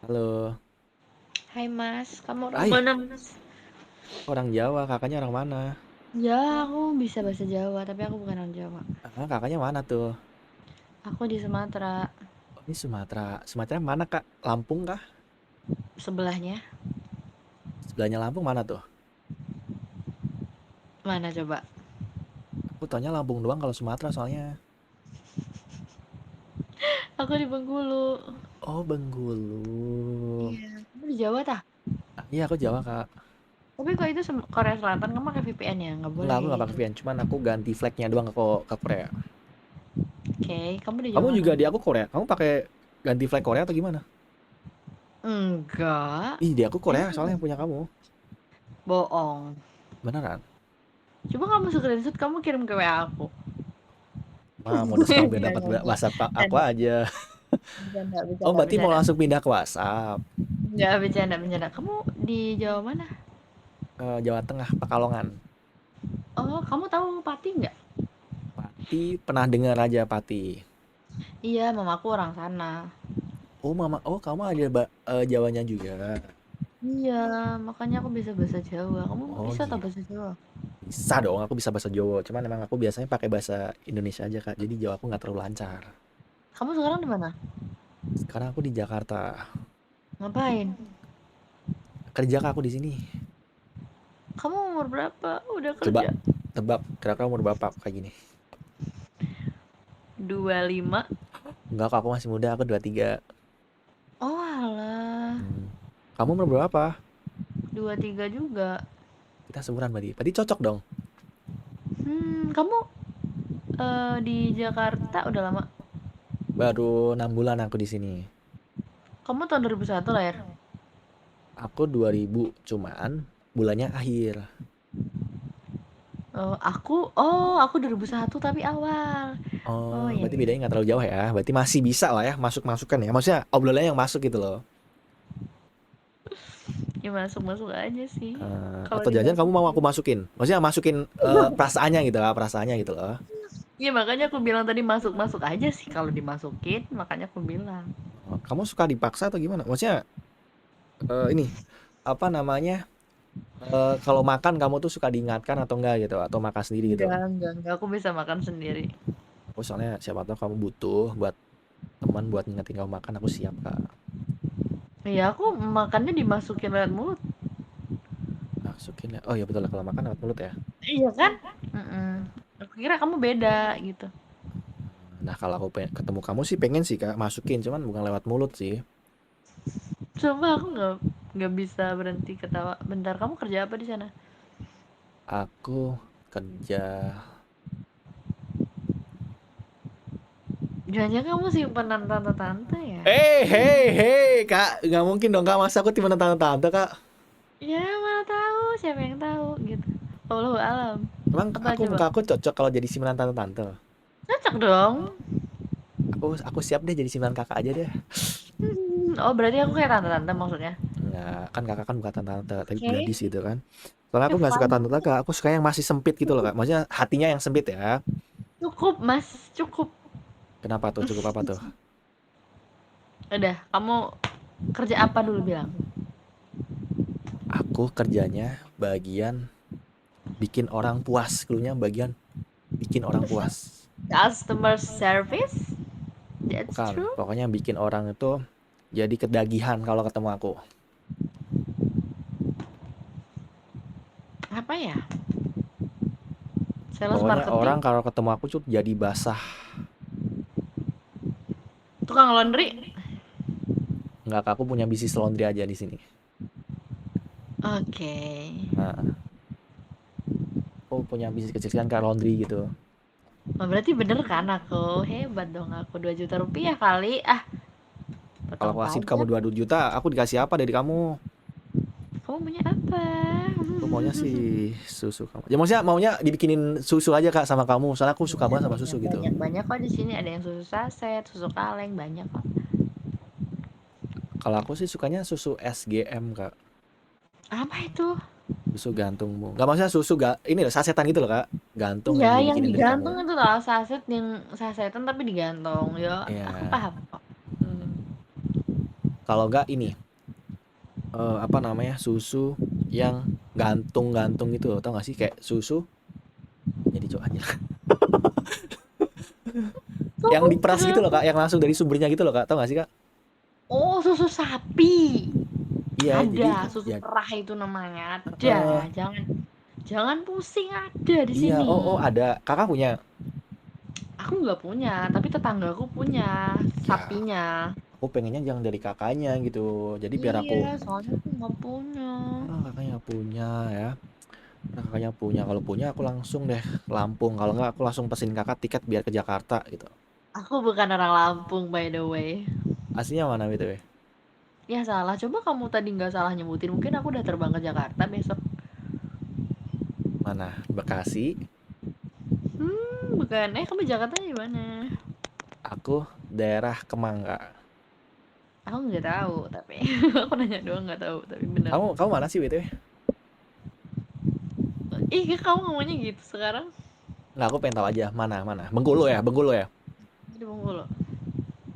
Halo. Hai Mas, kamu orang Hai, mana Mas? orang Jawa, kakaknya orang mana? Ya, aku bisa bahasa Jawa, tapi aku bukan orang Jawa. Ah, kakaknya mana tuh? Aku di Sumatera, Oh, ini Sumatera. Sumatera mana, Kak? Lampung kah? sebelahnya. Sebelahnya Lampung mana tuh? Mana coba? Aku taunya Lampung doang kalau Sumatera soalnya. Aku di Bengkulu. Oh, Bengkulu. Iya, kamu di Jawa tah? Ah, iya, aku Jawa, Kak. Tapi kok itu Korea Selatan kamu pakai VPN ya? Nggak boleh Enggak, aku kayak nggak gitu. pakai VPN. Cuman aku ganti flagnya doang ke Korea. Oke, kamu di Jawa Kamu mana? juga di aku Korea. Kamu pakai ganti flag Korea atau gimana? Enggak. Ih, di aku Korea Emang soalnya enggak? yang punya kamu. Bohong. Beneran? Coba kamu screenshot, kamu kirim ke WA aku. Modus kamu biar Enggak, dapat enggak, enggak. WhatsApp aku Bercanda, aja. bercanda, Oh, bercanda, berarti mau bercanda. langsung pindah ke WhatsApp. Enggak, bercanda, bercanda. Kamu di Jawa mana? Jawa Tengah, Pekalongan. Oh, kamu tahu Pati nggak? Pati, pernah dengar aja Pati. Iya, mamaku orang sana. Oh mama, oh kamu ada Jawanya juga. Iya, makanya aku bisa bahasa Jawa. Kamu Oh bisa tak gitu. bahasa Jawa? Bisa dong, aku bisa bahasa Jawa. Cuman emang aku biasanya pakai bahasa Indonesia aja Kak. Jadi Jawa aku nggak terlalu lancar. Kamu sekarang di mana? Sekarang aku di Jakarta. Ngapain? Kerja Kak aku di sini. Kamu umur berapa? Udah Coba kerja? tebak, kira-kira umur berapa aku kayak gini? 25. Enggak Kak, aku masih muda, aku 23. Oh alah, Hmm. Kamu umur berapa? 23 juga. Kita seumuran berarti. Berarti cocok dong. Kamu di Jakarta udah lama? Baru 6 bulan aku di sini. Kamu tahun 2001 lahir? Aku 2000, cuman bulannya akhir. Oh, aku 2001 tapi awal. Oh, Oh iya, berarti iya. bedanya nggak terlalu jauh ya. Berarti masih bisa lah ya masuk-masukan ya. Maksudnya obrolannya yang masuk gitu loh. Ya masuk-masuk aja sih. Kalau Atau jajan kamu mau aku dimasukin. masukin? Maksudnya masukin perasaannya gitu lah, perasaannya gitu loh. Ya makanya aku bilang tadi masuk-masuk aja sih kalau dimasukin, makanya aku bilang. Kamu suka dipaksa atau gimana? Maksudnya ini apa namanya? Kalau makan kamu tuh suka diingatkan atau enggak gitu? Atau makan sendiri gitu? Enggak. Aku bisa makan sendiri. Aku soalnya siapa tahu kamu butuh buat teman buat ngingetin kamu makan, aku siap kak. Iya, aku makannya dimasukin lewat mulut. Masukin ya. Oh iya betul lah kalau makan lewat mulut ya. Iya kan? Mm-mm. Aku kira kamu beda gitu. Nah kalau aku ketemu kamu sih pengen sih kak masukin, cuman bukan lewat mulut sih. Coba aku nggak bisa berhenti ketawa. Bentar, kamu kerja apa di sana? Aku kerja. Jangan-jangan kamu simpanan tante-tante ya? Hei, Kak, nggak mungkin dong, Kak. Masa aku tipe tante-tante, Kak? Ya mana tahu, siapa yang tahu gitu. Allahu alam. Emang Apa aku coba? muka aku cocok kalau jadi simenan tante-tante. Cocok dong. Aku siap deh jadi simenan kakak aja deh. Oh, berarti aku kayak tante-tante maksudnya. Nggak, kan kakak kan bukan tante-tante, tapi Oke. gadis gitu kan. Soalnya Oke, aku nggak suka fine. tante-tante, Kak. Aku suka yang masih sempit gitu loh, Kak. Maksudnya hatinya yang sempit ya. Cukup, Mas. Cukup. Kenapa tuh? Cukup apa tuh? Udah, kamu kerja apa dulu bilang? Aku kerjanya bagian bikin orang puas. Klunya bagian bikin orang puas. Customer service? That's Bukan, true. pokoknya bikin orang itu jadi kedagihan kalau ketemu aku. Apa ya? Sales Pokoknya orang marketing? kalau ketemu aku tuh jadi basah. Tukang laundry? Nggak, Kak, aku punya bisnis laundry aja di sini. Oke. Nah, aku punya bisnis kecil-kecilan kayak laundry gitu. Oh, berarti bener kan aku? Hebat dong aku, 2 juta rupiah kali. Ah, Kalau potong aku kasih kamu pajak. 2 juta, aku dikasih apa dari kamu? Kamu punya apa? Aku maunya sih susu kamu. Ya maksudnya maunya dibikinin susu aja Kak sama kamu. Soalnya aku suka Banyak, banget sama banyak, susu gitu. banyak, banyak kok di sini. Ada yang susu saset, susu kaleng, banyak kok. Kalau aku sih sukanya susu SGM Kak. Apa itu? Susu gantungmu. Gak maksudnya susu gak ini loh sasetan gitu loh Kak. Gantung Iya, yang yang dibikinin dari kamu. digantung itu loh, saset yang sasetan tapi digantung. Ya, aku Iya. paham kok. Hmm. Kalau enggak ini, apa namanya, susu yang gantung-gantung gitu loh, tau gak sih? Kayak susu jadi cowok aja. Yang Kamu diperas gitu loh kenapa? Kak, yang langsung dari sumbernya gitu loh Kak, tau gak sih Kak? Oh, susu sapi. Iya, jadi Ada, susu ya perah itu namanya. heeh, Ada. Jangan pusing, ada di iya, oh sini. oh ada. Kakak punya? Aku nggak punya, tapi tetanggaku punya Ya, sapinya. aku pengennya yang dari kakaknya gitu. Jadi biar aku Iya, soalnya aku nggak punya. kakaknya punya ya. Karena kakaknya punya, kalau punya aku langsung deh ke Lampung. Kalau enggak aku langsung pesin kakak tiket biar ke Jakarta gitu. Aku bukan orang Lampung, by the way. Aslinya mana BTW? Ya salah, coba kamu tadi nggak salah nyebutin. Mungkin aku udah terbang ke Jakarta besok. Mana? Bekasi. Bukan. Kamu Jakarta di mana? Aku daerah Kemang Kak. Aku nggak tahu, tapi aku nanya doang nggak tahu, tapi bener. Kamu kamu mana sih BTW? Ih, kamu ngomongnya gitu sekarang? Nggak, aku pengen tahu aja mana mana. Bengkulu ya, Bengkulu ya. Di Bengkulu.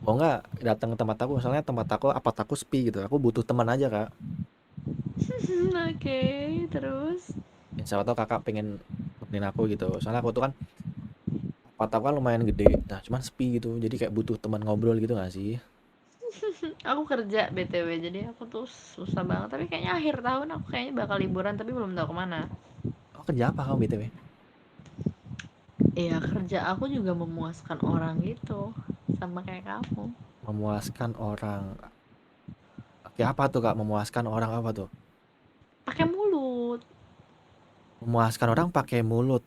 Mau nggak datang ke tempat aku? Soalnya tempat aku apa aku sepi gitu. Aku butuh teman aja Kak. Oke, terus? Siapa tahu kakak pengen nemenin aku gitu. Soalnya aku tuh kan tempat aku kan lumayan gede. Nah cuman sepi gitu. Jadi kayak butuh teman ngobrol gitu nggak sih? Aku kerja BTW, jadi aku tuh susah banget. Tapi kayaknya akhir tahun aku kayaknya bakal liburan, tapi belum tahu kemana. Oh kerja apa kamu BTW? Iya, kerja aku juga memuaskan orang gitu, sama kayak kamu. Memuaskan orang. Oke apa tuh Kak? Memuaskan orang apa tuh? Pakai mulut. Memuaskan orang pakai mulut.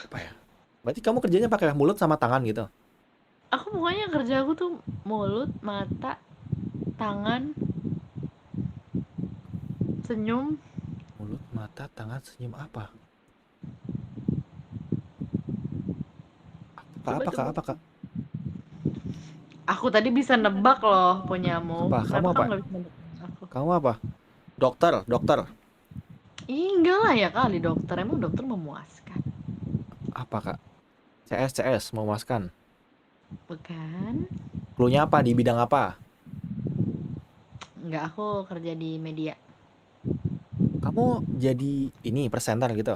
Apa ya? Berarti kamu kerjanya pakai mulut sama tangan gitu? Aku pokoknya kerja aku tuh mulut, mata, tangan, senyum. Mulut, mata, tangan, senyum apa? Kak Coba apa Kak? coba. Apa Kak? Aku tadi bisa nebak loh punyamu. Apa? Kamu Kenapa kamu apa? nggak bisa nebak aku? Kamu apa? Dokter, dokter. Ih, enggak lah ya kali dokter. Emang dokter memuaskan? Apa Kak? CS, CS, memuaskan. Bukan. Cluenya apa? Di bidang apa? Enggak, aku kerja di media. Kamu jadi ini presenter gitu?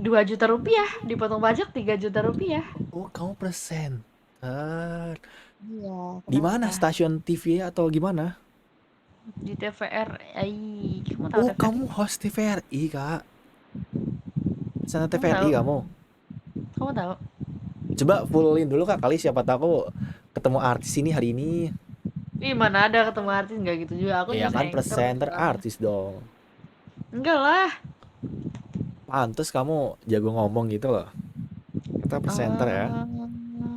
2 juta rupiah, dipotong pajak 3 juta rupiah. Oh, kamu presenter. Iya, Di mana? kenapa? Stasiun TV atau gimana? Di TVR. Ai, kamu tahu Oh, TVRI? kamu host TVRI, Kak. Presenter Kamu tahu? TVRI kamu. Kamu tahu? Coba fullin dulu, Kak. Kali siapa tahu ketemu artis ini hari ini. Ih, mana ada ketemu artis nggak gitu juga. Aku Ya just kan anchor presenter soalnya. artis dong. Enggak lah. Pantes kamu jago ngomong gitu loh. Kita presenter ya. Eh,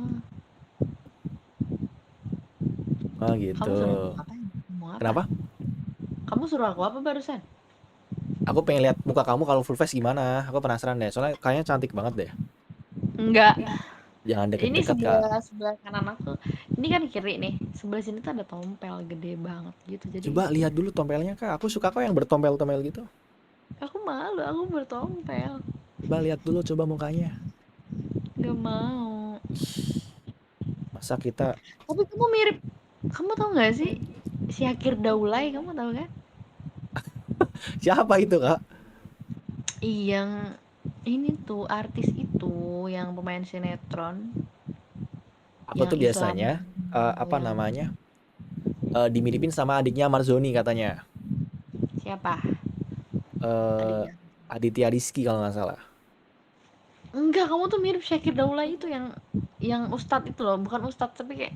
Oh gitu. kamu suruh aku apa? Ngomong apa? Kenapa? Kamu suruh aku apa barusan? Aku pengen lihat muka kamu kalau full face gimana. Aku penasaran deh. Soalnya kayaknya cantik banget deh. Enggak. Jangan Ini deket-deket, Kak. sebelah sebelah kanan aku. Ini kan kiri nih. Sebelah sini tuh ada tompel gede banget gitu. Jadi Coba lihat dulu tompelnya, Kak. Aku suka kok yang bertompel-tompel gitu. aku malu. Aku bertompel. Coba lihat dulu coba mukanya. Gak mau. Masa kita Tapi kamu mirip. Kamu tau gak sih? Syakir Daulay, kamu tau kan? siapa itu, Kak? Yang ini tuh artis itu yang pemain sinetron Aku yang tuh Islam biasanya apa yang namanya? Dimiripin sama adiknya Marzoni katanya. siapa Eh adiknya? Aditya Rizky kalau nggak salah. Enggak, kamu tuh mirip Syakir Daulay itu yang ustadz itu loh, bukan ustadz tapi kayak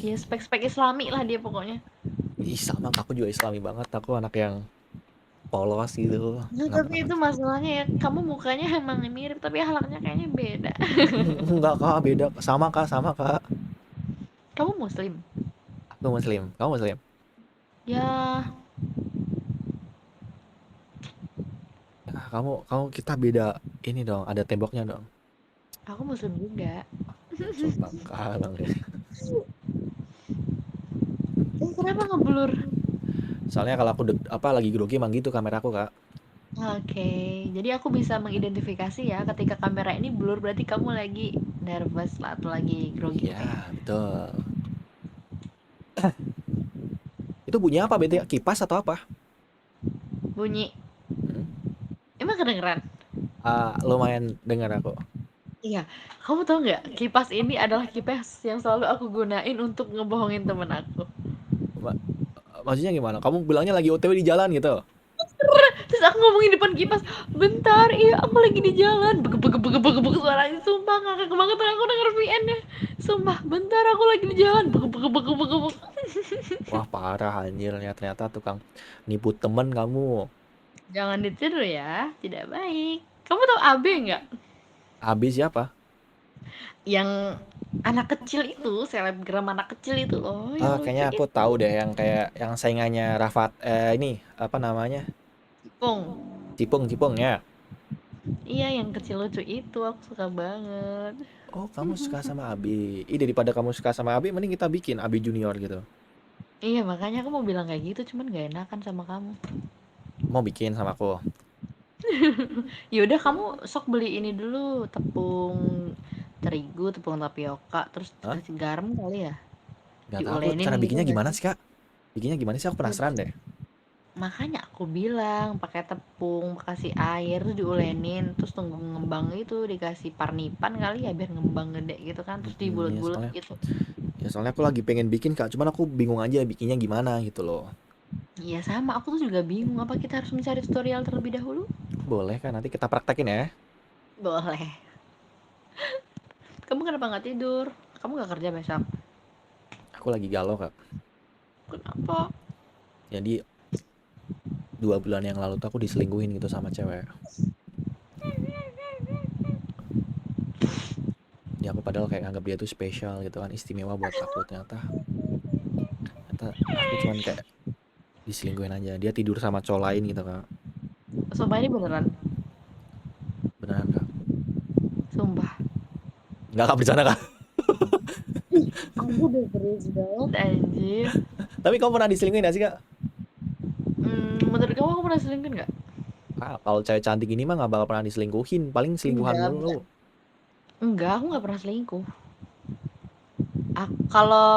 ya spek-spek Islami lah dia pokoknya. Ih, sama Kak, aku juga Islami banget. Aku anak yang polos gitu. Nah, Anak tapi itu masalahnya ya, kamu mukanya emang mirip tapi akhlaknya kayaknya beda. enggak, Kak, beda. Sama, Kak, sama, Kak. Kamu muslim? Aku muslim. Kamu muslim? Ya, Ah, kamu kita beda ini dong, ada temboknya dong. aku muslim juga. Coba dong. Kenapa ngeblur? Soalnya kalau aku apa lagi grogi emang gitu kameraku, Kak. Oke, jadi aku bisa mengidentifikasi ya ketika kamera ini blur berarti kamu lagi nervous lah atau lagi grogi, Iya, oke? betul. Itu bunyi apa BT? Kipas atau apa? Bunyi. Hmm. Emang kedengeran? Lumayan dengar aku. Iya. Kamu tahu nggak? Kipas ini adalah kipas yang selalu aku gunain untuk ngebohongin temen aku. Ma- Maksudnya gimana? Kamu bilangnya lagi OTW di jalan gitu? Terus aku ngomongin depan kipas, bentar, iya aku lagi di jalan. Bege bege bege bege bege suaranya, sumpah ngakak banget aku denger VN-nya. Sumpah, bentar aku lagi di jalan. Bege bege bege bege bege. Wah parah anjir, ternyata tukang nipu temen kamu. Jangan ditiru ya, tidak baik. Kamu tahu Abe nggak? Habis siapa? Yang anak kecil itu, selebgram anak kecil itu loh, yang lucu Kayaknya aku itu. tahu deh yang kayak yang saingannya Rafat ini apa namanya? Cipung. Cipung Cipung ya. Iya, yang kecil lucu itu aku suka banget. Oh, kamu suka sama Abi. Ih, daripada kamu suka sama Abi, mending kita bikin Abi Junior gitu. Iya, makanya aku mau bilang kayak gitu, cuman gak enakan sama kamu. Mau bikin sama aku? Ya udah kamu sok beli ini dulu, tepung terigu, tepung tapioka, terus Hah? kasih garam kali ya. Gak tahu aku Diolenin cara gitu bikinnya gak gimana sih? sih, Kak? Bikinnya gimana sih? Aku penasaran deh. Makanya aku bilang pakai tepung, kasih air, terus diolenin, terus tunggu ngembang itu, dikasih parnipan kali ya biar ngembang gede gitu kan, terus Ya dibulet-bulet soalnya gitu. aku lagi pengen bikin, Kak. Cuman aku bingung aja bikinnya gimana gitu loh. Iya sama, aku tuh juga bingung apa kita harus mencari tutorial terlebih dahulu? Boleh kan nanti kita praktekin ya. Boleh. Kamu kenapa nggak tidur? Kamu nggak kerja besok? Aku lagi galau, Kak. Kenapa? Jadi 2 bulan yang lalu tuh aku diselingkuhin gitu sama cewek. Ya aku padahal kayak nganggap dia tuh spesial gitu kan, istimewa buat aku. Ternyata aku cuman kayak diselingkuhin aja. Dia tidur sama cowok lain gitu, Kak. Sumpah ini beneran. Beneran, Kak. Sumpah. Nggak, Kak, bercanda, Kak. Aku udah serius banget anjir. Tapi kamu pernah diselingkuhin gak sih, Kak? Menurut kamu aku pernah selingkuh nggak? Kalau cewek cantik ini mah nggak bakal pernah diselingkuhin. Paling selingkuhan Enggak, mulu. enggak, aku nggak pernah selingkuh. Kalau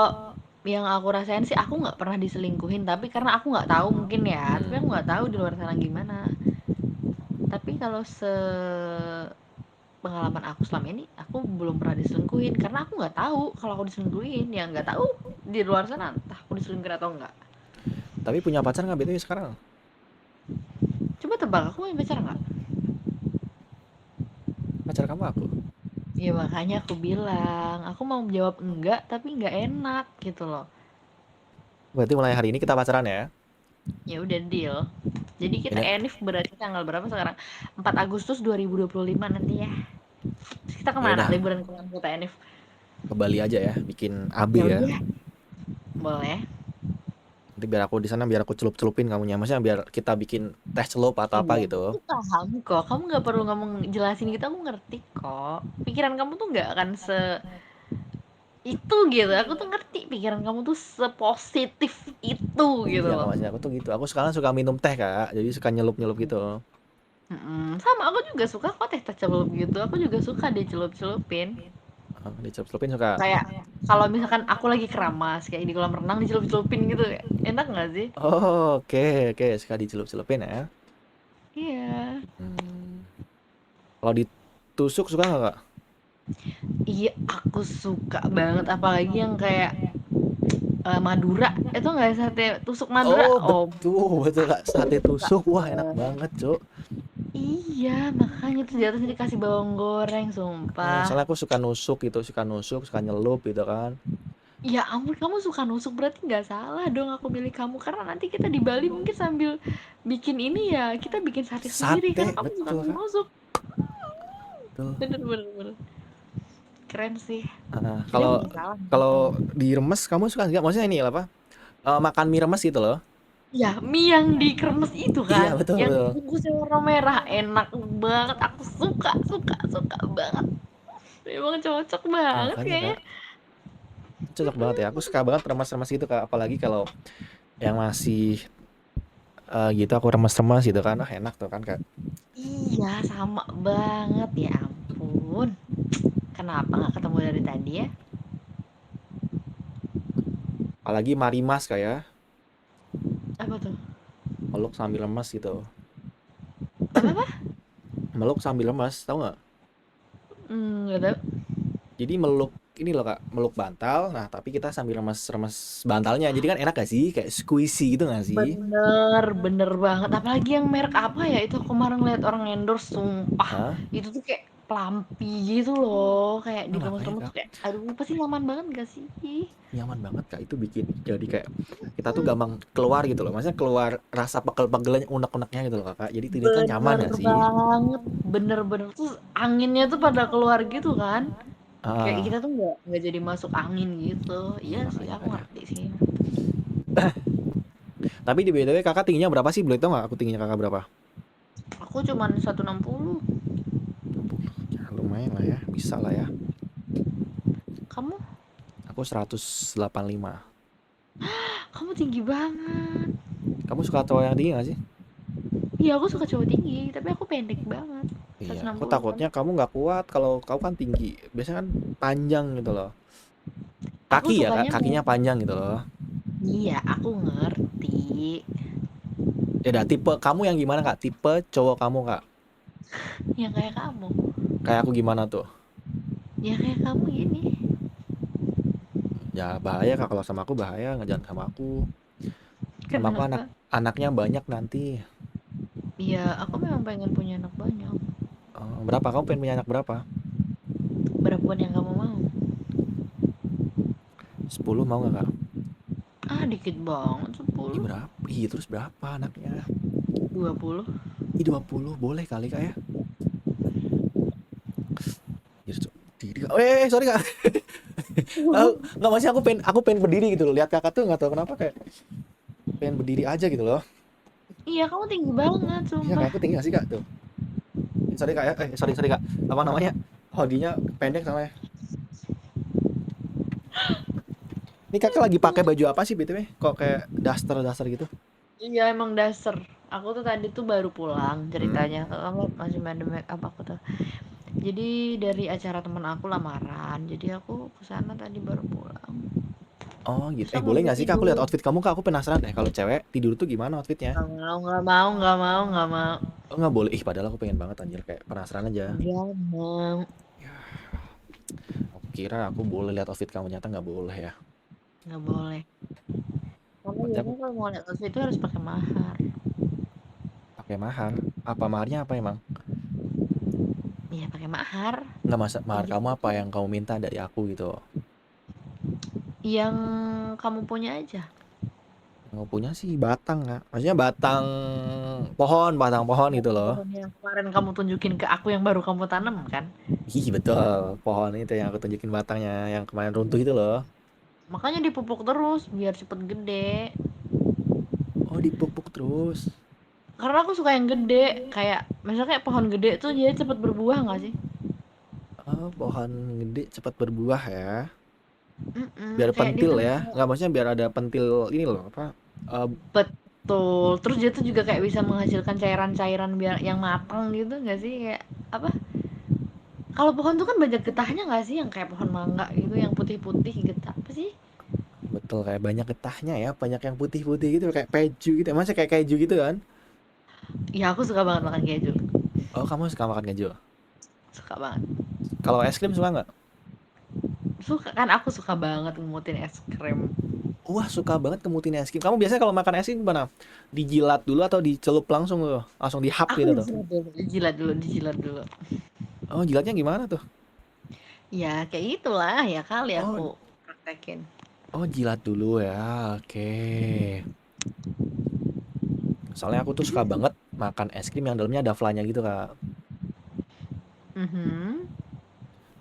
yang aku rasain sih aku nggak pernah diselingkuhin, tapi karena aku nggak tahu mungkin ya, tapi Hmm. aku nggak tahu di luar sana gimana. Tapi kalau pengalaman aku selama ini, aku belum pernah diselingkuhin karena aku nggak tahu kalau aku diselingkuhin, ya nggak tahu di luar sana entah aku diselingkuhin atau enggak. Tapi punya pacar nggak BTW sekarang? Coba tebak, aku punya pacar nggak? Pacar kamu aku. Ya makanya aku bilang, aku mau jawab enggak tapi nggak enak gitu loh. Berarti mulai hari ini kita pacaran ya? Ya udah deal. Jadi kita Ini enif berarti tanggal berapa sekarang? 4 Agustus 2025 nanti ya. Terus kita ya kemana? udah, Liburan kemana kita enif? ke Bali aja ya, bikin AB Ya ya. udah, boleh. Nanti biar aku di sana biar aku celup-celupin kamunya. Maksudnya biar kita bikin teh celup atau apa Iya, gitu. aku paham kok. Kamu nggak perlu ngomong jelasin gitu, aku ngerti kok. Pikiran kamu tuh nggak akan itu gitu. Aku tuh ngerti pikiran kamu tuh sepositif itu gitu Iya, Kak, loh. maksudnya aku tuh gitu. Aku sekarang suka minum teh, Kak. Jadi suka nyelup-nyelup gitu. Sama aku juga suka kok teh celup gitu. Aku juga suka dicelup-celupin. Dicelup-celupin suka. Kayak kalau misalkan aku lagi keramas kayak di kolam renang dicelup-celupin gitu, enak nggak sih? Oh, oke, oke. Suka dicelup-celupin ya. Iya. Hmm. Kalau ditusuk suka nggak, Kak? Iya, aku suka banget apalagi yang kayak Madura. Itu nggak sate tusuk Madura? Oh, Oh, betul, betul, Kak. Sate suka tusuk. Wah, enak banget. banget, Cuk. Iya, makanya tuh di atasnya dikasih bawang goreng, sumpah. Soalnya aku suka nusuk gitu, suka nyelup gitu kan. Ya ampun, kamu suka nusuk berarti nggak salah dong aku milih kamu karena nanti kita di Bali mungkin sambil bikin ini ya, kita bikin sate sendiri Sate, kan kamu suka betul, Kak. nusuk. Betul. Bener bener bener. Keren sih. Jadi aku Kalau nggak salah milih kalau kamu. diremes kamu suka nggak? Maksudnya ini apa? Makan mie remes gitu loh. Ya, mie yang dikremes itu Iya, kan, betul, yang betul. bungkusnya warna merah, enak banget. Aku suka, suka, suka banget. Emang cocok banget Makanya, kayaknya. Kak. Cocok banget ya. Aku suka banget remes-remes gitu, Kak. Apalagi kalau yang masih gitu aku remes-remes gitu kan. Ah, enak tuh kan, Kak. Iya, sama banget. Ya ampun. Kenapa nggak ketemu dari tadi ya? Apalagi Marimas kayak Apa tuh? meluk sambil lemas gitu. Apa? Meluk sambil lemas, tahu nggak? Nggak tahu. Jadi meluk ini loh kak, meluk bantal. Nah tapi kita sambil remes-remes bantalnya. Jadi kan enak gak sih? Kayak squishy gitu gak sih? Bener, bener banget. Apalagi yang merek apa ya? Itu aku kemarin lihat orang endorse, sumpah. Hah? Itu tuh kayak pelampi gitu loh. Kayak Nah makanya diremes-remes kak, tuh kayak, aduh pasti nyaman banget gak sih? nyaman banget kak. Itu bikin jadi kayak kita tuh gampang keluar gitu loh. Maksudnya keluar rasa pegel-pegelnya, unek-uneknya gitu loh kakak. Jadi tidur kan nyaman Bener gak sih? banget, bener-bener tuh anginnya tuh pada keluar gitu kan. Kayak Ah, kita tuh nggak jadi masuk angin gitu. iya Iya sih, makanya aku kak ya. ngerti sih. Tapi di BTW kakak tingginya berapa sih? Boleh tau nggak aku tingginya kakak berapa? Aku cuman 160. 60. Ya lumayan lah ya, bisa lah ya. Kamu? Aku 185. Kamu tinggi banget. Kamu suka cowok yang tinggi gak sih? Iya, aku suka cowok tinggi, tapi aku pendek banget. Iya, aku 160 kan. takutnya kamu nggak kuat kalau kau kan tinggi. Biasanya kan panjang gitu loh. Aku Kaki ya kak, sukanya kakinya panjang gitu loh. iya, aku ngerti. Ya udah tipe kamu yang gimana kak? Tipe cowok kamu kak? Yang kayak kamu. Kayak aku gimana tuh? Ya kayak kamu gini. Ya bahaya kak kalau sama aku bahaya, nggak jangan sama aku. Sama aku Kenapa? anaknya banyak nanti. Iya, aku memang pengen punya anak banyak. Berapa? Kamu pengen punya anak berapa? Berapapun yang kamu mau. 10 mau nggak kak? Ah, dikit banget Ih 10. berapa? Ih terus berapa anaknya? 20. Ih 20 boleh kali kak ya? Jadi, diri kak. Sorry kak. Nggak maksudnya aku pengen berdiri gitu loh. Lihat kakak tuh nggak tahu kenapa kayak pengen berdiri aja gitu loh. Iya, kamu tinggi banget, Iya kak, sumpah. aku tinggi gak sih kak tuh? Sorry kak ya, sorry kak. Apa namanya? Hoodie-nya pendek sama ya. Ini kakak lagi pakai baju apa sih BTW? Kok kayak daster gitu? Iya, emang dasar. Aku tuh tadi tuh baru pulang Hmm. ceritanya. Kamu masih ada make up aku tuh. Jadi dari acara temen aku lamaran. Jadi aku kesana tadi baru pulang. Oh gitu. Terus aku Boleh udah nggak sih kak aku lihat tidur. outfit kamu kak? Aku penasaran deh kalau cewek tidur tuh gimana outfitnya? Nggak mau, nggak mau, nggak mau, nggak mau. Oh nggak boleh. Ih padahal aku pengen banget anjir kayak penasaran aja. Nggak mau. Ya, aku kira aku boleh lihat outfit kamu nyata nggak boleh ya. Nggak boleh. Karena Berarti aku biasanya kalau mau lihat outfit itu harus pakai mahar. pakai mahar. Apa maharnya apa emang? Iya, pakai mahar. Nggak masa mahar Iya. kamu apa yang kamu minta dari aku gitu? Yang kamu punya aja. Yang aku punya sih batang kak. Maksudnya batang pohon gitu Batang loh. pohon yang kemarin kamu tunjukin ke aku yang baru kamu tanam kan? Ih betul, pohon itu yang aku tunjukin batangnya yang kemarin runtuh itu loh. Makanya dipupuk terus biar cepet gede. Oh dipupuk terus. Karena aku suka yang gede, kayak misalnya kayak pohon gede tuh dia cepet berbuah nggak sih? Oh pohon gede cepat berbuah ya. Mm-mm, Biar kayak pentil ya. ditanam. Nggak maksudnya biar ada pentil ini loh apa? eh, Betul. Terus dia tuh juga kayak bisa menghasilkan cairan-cairan biar yang matang gitu nggak sih? Kayak apa? Kalau pohon tuh kan banyak getahnya nggak sih? Yang kayak pohon mangga gitu, yang putih-putih getah apa sih? betul kayak banyak getahnya ya, banyak yang putih-putih gitu kayak keju gitu. Masih kayak keju gitu kan? Ya aku suka banget makan keju. Oh kamu suka makan keju? Suka banget. Kalau es krim suka nggak? Suka kan aku suka banget ngemutin es krim. Wah suka banget kemutin es krim. Kamu biasanya kalau makan es krim gimana? Dijilat dulu atau dicelup langsung tuh? Langsung dihap Aku gitu tuh? dijilat dulu, dijilat dulu, dijilat dulu. Oh jilatnya gimana tuh? Ya kayak itulah ya kali Oh aku praktekin. Oh jilat dulu ya, oke. Soalnya aku tuh suka banget makan es krim yang dalamnya ada flannya gitu kak. Mhm.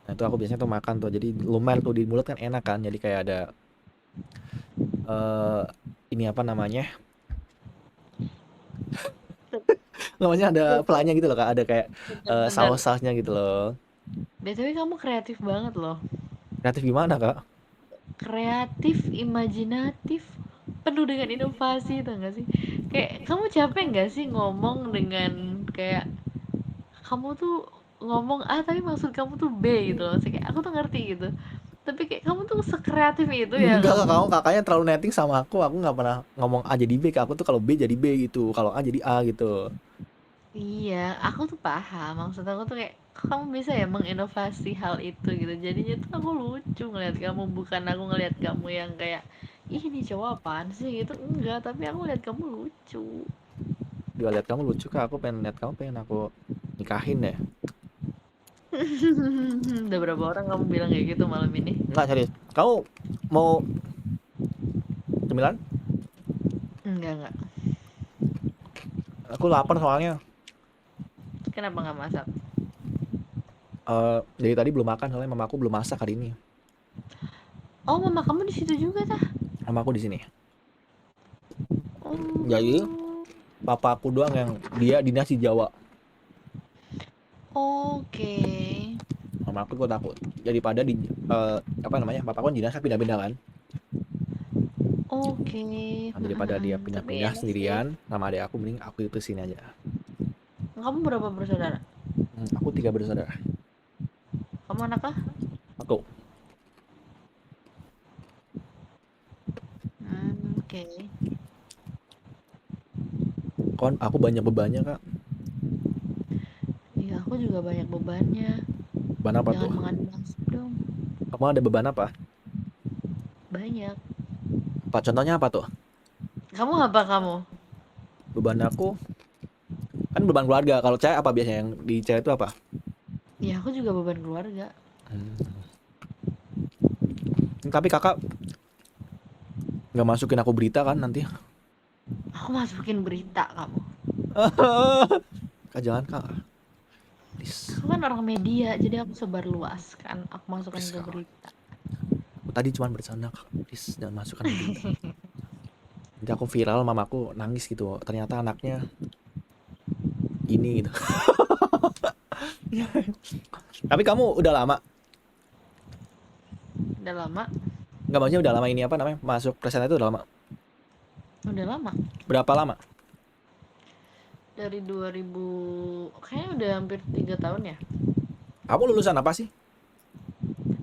Nah itu aku biasanya tuh makan tuh, jadi lumer tuh di mulut kan enak kan. Jadi kayak ada eh ini apa namanya? Nggak maksudnya ada flannya gitu loh kak, ada kayak Bener-bener. saus-sausnya gitu loh. BTW kamu kreatif banget loh. Kreatif gimana kak? Kreatif, imajinatif, penuh dengan inovasi tau gak sih? Kayak kamu capek nggak sih ngomong dengan kayak kamu tuh ngomong A tapi maksud kamu tuh B gitu loh. Kayak aku tuh ngerti gitu. Tapi kayak kamu tuh sekreatif itu ya Enggak, kamu. kamu kakaknya terlalu netting sama aku nggak pernah ngomong A jadi B ke aku tuh kalau B jadi B gitu, kalau A jadi A gitu. Iya, aku tuh paham. Maksud aku tuh kayak, kok kamu bisa ya menginovasi hal itu gitu. Jadinya tuh aku lucu ngeliat kamu, bukan aku ngeliat kamu yang kayak, ih ini cowok apaan sih gitu. Enggak, tapi aku lihat kamu lucu. Dia lihat kamu lucu kak, aku pengen lihat kamu, pengen aku nikahin deh. Udah berapa orang kamu bilang kayak gitu malam ini? Enggak serius, kamu mau cemilan? Enggak. Aku lapar soalnya. Kenapa nggak masak? Dari tadi belum makan soalnya mama aku belum masak hari ini. Oh, mama kamu di situ juga tah? Mama aku di sini. Jadi Oh, papa aku doang yang dia dinas di Jawa. oke. Mama aku gue takut. Daripada di apa namanya? Papa aku kan dinas pindah-pindah kan. Oke. Nah, daripada dia Tapi pindah-pindah enak sih. sendirian sama adik aku, mending aku itu sini aja. Kamu berapa bersaudara? Aku 3 bersaudara. Kamu anak kah? Aku. Oke. Kon aku banyak bebannya kak. Iya, aku juga banyak bebannya. Beban apa tuh? Jangan mengadu nasib dong. Kamu ada beban apa? Banyak. Apa contohnya apa tuh? Kamu apa kamu? Beban aku kan beban keluarga. Kalau cewek apa biasanya yang di cewek itu apa? Ya, aku juga beban keluarga. Hmm. Tapi kakak nggak masukin aku berita kan nanti? Aku masukin berita kamu. Kak jangan kak. Please, Aku kan orang media, jadi aku sebar luaskan. Aku masukkan please ke kak. berita. Aku tadi cuma bercanda kak. Please jangan masukkan ke berita. Nanti aku viral, mamaku nangis gitu. Ternyata anaknya ini gitu. Tapi kamu udah lama, Udah lama? nggak maksudnya udah lama ini apa namanya masuk presenter itu udah lama. Udah lama. Berapa lama? Dari 2000, kayaknya udah hampir 3 tahun ya. Kamu lulusan apa sih?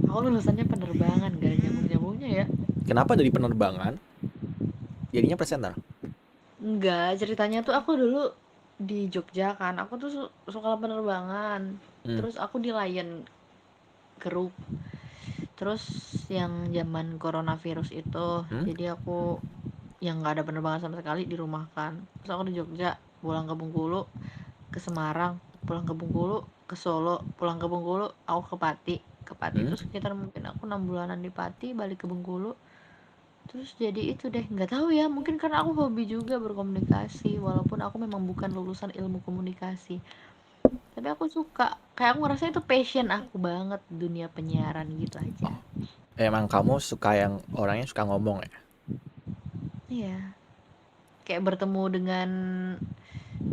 Aku lulusannya penerbangan, gak ada nyambung-nyambungnya ya. Kenapa dari penerbangan jadinya presenter? Enggak, ceritanya tuh aku dulu di Jogja kan. Aku tuh suka penerbangan. Hmm. Terus aku di Lion Group. Terus yang zaman coronavirus itu, Hmm? jadi aku yang nggak ada penerbangan sama sekali dirumahkan. Terus aku di Jogja, pulang ke Bengkulu, ke Semarang, pulang ke Bengkulu, ke Solo, pulang ke Bengkulu, aku ke Pati. Ke Pati Hmm? itu sekitar mungkin aku 6 bulanan di Pati, balik ke Bengkulu. Terus jadi itu deh, nggak tahu ya, mungkin karena aku hobi juga berkomunikasi, walaupun aku memang bukan lulusan ilmu komunikasi. Tapi aku suka, kayak aku ngerasa itu passion aku banget, dunia penyiaran gitu aja. Oh, emang kamu suka yang orangnya suka ngomong ya? Iya, kayak bertemu dengan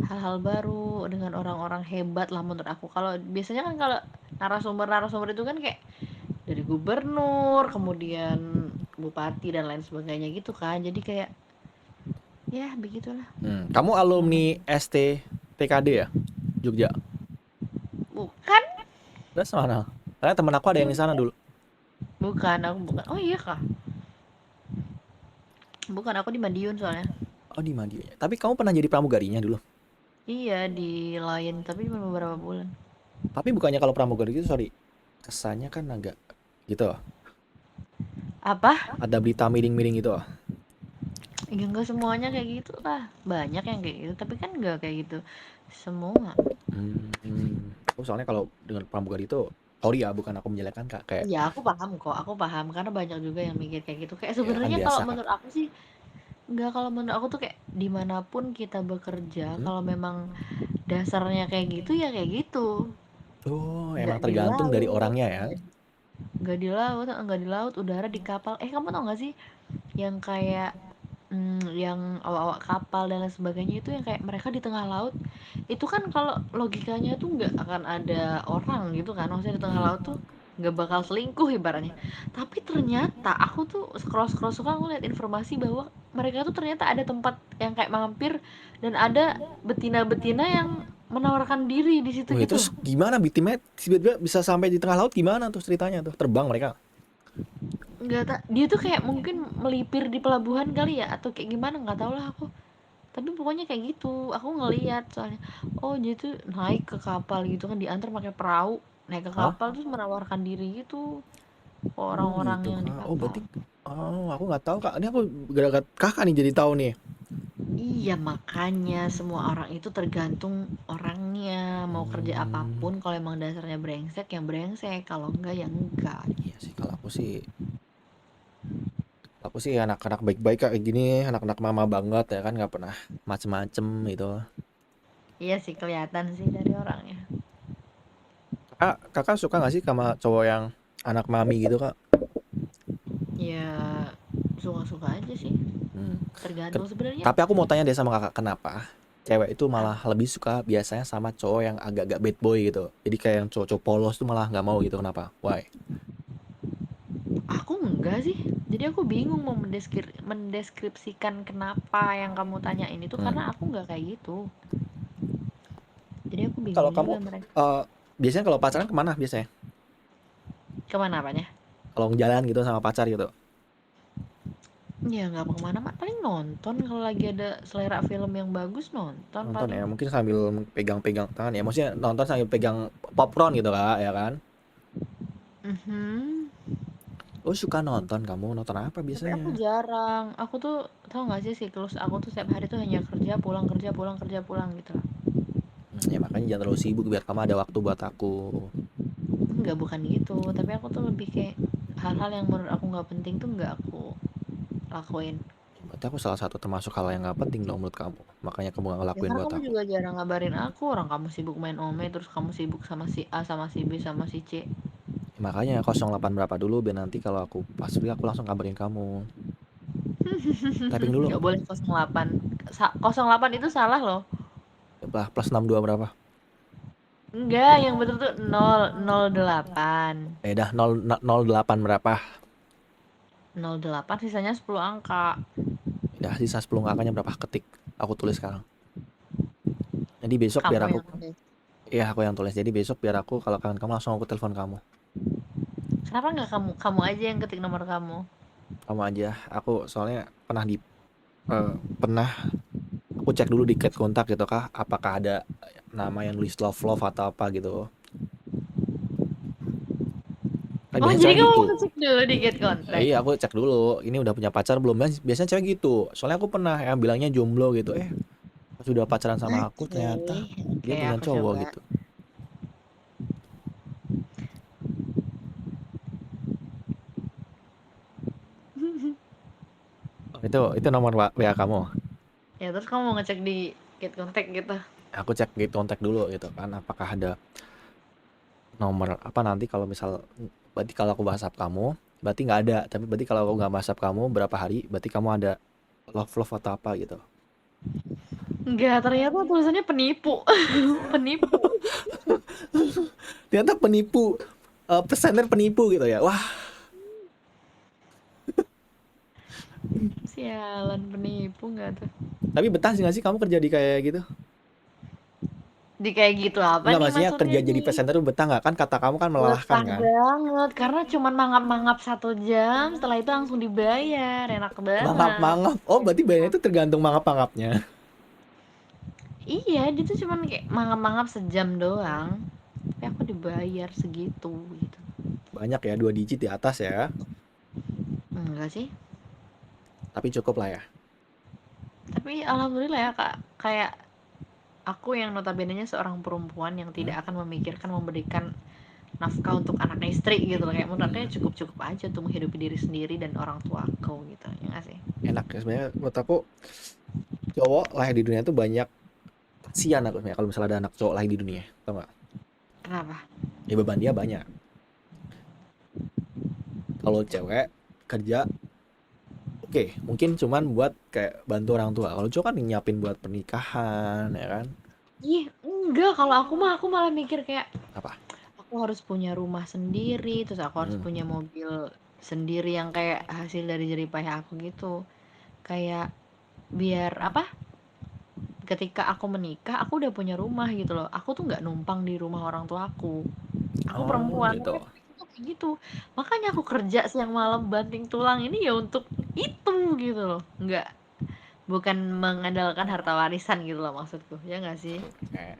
hal-hal baru, dengan orang-orang hebat lah menurut aku. Kalau biasanya kan kalau narasumber-narasumber itu kan kayak dari gubernur, kemudian bupati dan lain sebagainya gitu kan. Jadi kayak ya begitulah Kamu alumni namanya. ST TKD ya? Jogja. Bukan, Terus mana? Karena temen aku ada yang di sana dulu. bukan, aku bukan. Oh iya kah? Bukan, aku di Madiun soalnya. Oh di Madiun. Tapi kamu pernah jadi pramugarinya dulu. Iya di Lion, tapi cuma beberapa bulan. Tapi bukannya kalau pramugari itu sorry, kesannya kan agak gitu. Apa? Ada berita miring-miring gitu. Ya enggak semuanya kayak gitu lah. Banyak yang kayak gitu, tapi kan enggak kayak gitu semua. Soalnya kalau dengan pramugari itu, sorry ya, bukan aku menjelekkan kak, kayak Iya, aku paham kok, aku paham karena banyak juga yang mikir kayak gitu. Kayak ya kan sebenarnya kalau biasa kak. menurut aku sih, enggak, kalau menurut aku tuh kayak dimanapun kita bekerja, Hmm? kalau memang dasarnya kayak gitu ya kayak gitu. Oh, Nggak emang di tergantung dari laut, orangnya ya. nggak di laut, udara, di kapal. Kamu tau nggak sih yang kayak yang awak-awak kapal dan lain sebagainya itu yang kayak mereka di tengah laut itu kan kalau logikanya tuh nggak akan ada orang gitu kan, maksudnya di tengah Hmm. laut tuh nggak bakal selingkuh ibaratnya. Tapi ternyata aku tuh scroll scroll suka ngeliat informasi bahwa mereka tuh ternyata ada tempat yang kayak mampir dan ada betina-betina yang menawarkan diri di situ Wih, gitu. terus gimana timnya tiba-tiba bisa sampai di tengah laut gimana tuh ceritanya tuh? Terbang mereka. Nggak dia tuh kayak mungkin melipir di pelabuhan kali ya atau kayak gimana nggak tahu lah aku. Tapi pokoknya kayak gitu, aku ngeliat soalnya. Oh dia tuh naik ke kapal gitu kan diantar pakai perahu, naik ke Hah? kapal terus menawarkan diri gitu ke Oh orang-orang gitu yang di kak. Oh berarti, kapal. oh aku nggak tahu kak. Ini aku gara-gara kakak nih jadi tahu nih. Iya makanya semua orang itu tergantung orangnya mau kerja Hmm, apapun kalau emang dasarnya brengsek ya brengsek kalau enggak ya enggak. iya sih kalau aku sih anak-anak baik-baik kayak gini, anak-anak mama banget ya kan, nggak pernah macem-macem gitu. Iya sih kelihatan sih dari orangnya. Kakak suka nggak sih sama cowok yang anak mami gitu kak? Ya suka-suka aja sih. Hmm. Tergantung sebenarnya. Tapi aku mau tanya deh sama kakak, kenapa cewek itu malah lebih suka biasanya sama cowok yang agak-agak bad boy gitu? Jadi kayak yang cowok-cowok polos tuh malah nggak mau gitu, kenapa? Why? Aku enggak sih. Jadi aku bingung mau mendeskripsikan kenapa yang kamu tanyain itu Hmm. karena aku nggak kayak gitu. Jadi aku Kalau bingung kamu juga mereka. biasanya kalau pacaran kemana biasanya? Kemana apanya? Kalau jalan gitu sama pacar gitu? Ya nggak kemana mak paling nonton kalau lagi ada selera film yang bagus nonton Nonton paling. ya, mungkin sambil pegang-pegang tangan ya. Maksudnya nonton sambil pegang popcorn gitu kak, ya kan? Mhm. Oh suka nonton, kamu nonton apa Tapi biasanya? aku jarang. Aku tuh tahu nggak sih siklus aku tuh setiap hari tuh hanya kerja pulang kerja pulang kerja pulang gitu lah. Ya makanya jangan terlalu sibuk biar kamu ada waktu buat aku. Enggak bukan gitu. Tapi aku tuh lebih kayak hal-hal yang menurut aku nggak penting tuh nggak aku lakuin. Berarti aku salah satu termasuk hal yang nggak penting dong menurut kamu. Makanya kamu nggak Ya ngelakuin karena buat kamu aku. juga jarang ngabarin aku, orang kamu sibuk main Ome, terus kamu sibuk sama si A, sama si B, sama si C. Ya, makanya 08 berapa dulu biar nanti kalau aku pas free aku langsung kabarin kamu. Typing dulu. Nggak boleh 08. 08 itu salah loh. Plus 62 berapa? Enggak, yang betul tuh 008. Dah 008 berapa? 08 sisanya 10 angka. Dah sisa 10 angkanya berapa? Ketik. Aku tulis sekarang. Jadi besok biar Kamu aku, yang tulis. ya aku yang tulis. Jadi besok biar aku kalau kangen kamu langsung aku telepon kamu. Kenapa nggak kamu aja yang ketik nomor kamu? Kamu aja. Aku soalnya eh, pernah aku cek dulu di cat kontak gitu kah, apakah ada nama yang nulis love love atau apa gitu. Kan Oh, biasanya jadi cewek kamu gitu. ngecek dulu di get Ya, kontak. iya aku cek dulu, ini udah punya pacar belum? Biasanya cewek gitu. Soalnya aku pernah yang bilangnya jomblo gitu. Pas udah pacaran sama aku Oke, ternyata dia oke punya aku cowok coba. gitu. Oh, itu nomor WA kamu. Ya terus kamu mau ngecek di get kontak gitu. Aku cek di kontak dulu gitu kan, apakah ada nomor apa nanti kalau misal, berarti kalau aku WhatsApp kamu, berarti nggak ada. Tapi berarti kalau aku nggak WhatsApp kamu berapa hari, berarti kamu ada love love atau apa gitu. Enggak, ternyata tulisannya penipu. Penipu. Ternyata penipu, presenter penipu gitu ya. Wah, Sialan penipu nggak tuh? tapi betah sih nggak sih kamu kerja di kayak gitu? Di kayak gitu apa Enggak, nih maksudnya maksudnya kerja jadi nih? presenter tuh betah nggak? Kan kata kamu kan melelahkan Betah kan? banget karena cuman mangap-mangap 1 jam, setelah itu langsung dibayar, enak banget. Mangap-mangap. Oh, berarti bayarnya itu tergantung mangap-mangapnya. Iya, dia tuh cuman kayak mangap-mangap sejam doang, tapi aku dibayar segitu gitu. Banyak ya, 2 digit di atas ya. Enggak sih, Tapi cukup lah ya. tapi alhamdulillah ya Kak, kayak aku yang notabene-nya seorang perempuan yang Hmm? tidak akan memikirkan memberikan nafkah untuk anak istri gitu loh, kayak menurut aku ya Hmm. cukup-cukup aja untuk menghidupi diri sendiri dan orang tua aku gitu, ya nggak sih? Enak ya sebenarnya menurut aku, cowok lahir di dunia itu banyak kasihan aku sebenarnya kalau misalnya ada anak cowok lahir di dunia, tau nggak? Kenapa? Ya beban dia banyak. Kalau cewek kerja, oke, mungkin cuman buat kayak bantu orang tua. Kalau cowok kan nyiapin buat pernikahan, ya kan? Ih, enggak, kalau aku mah aku malah mikir kayak Apa? aku harus punya rumah sendiri, terus aku harus Hmm. punya mobil sendiri yang kayak hasil dari jerih payah aku gitu. Kayak biar apa? Ketika aku menikah, aku udah punya rumah gitu loh. Aku tuh nggak numpang di rumah orang tua aku. Aku Oh perempuan, gitu. kayak gitu. Makanya aku kerja siang malam banting tulang ini ya untuk itu gitu loh. Bukan mengandalkan harta warisan gitu loh maksudku. Ya nggak sih? Eh,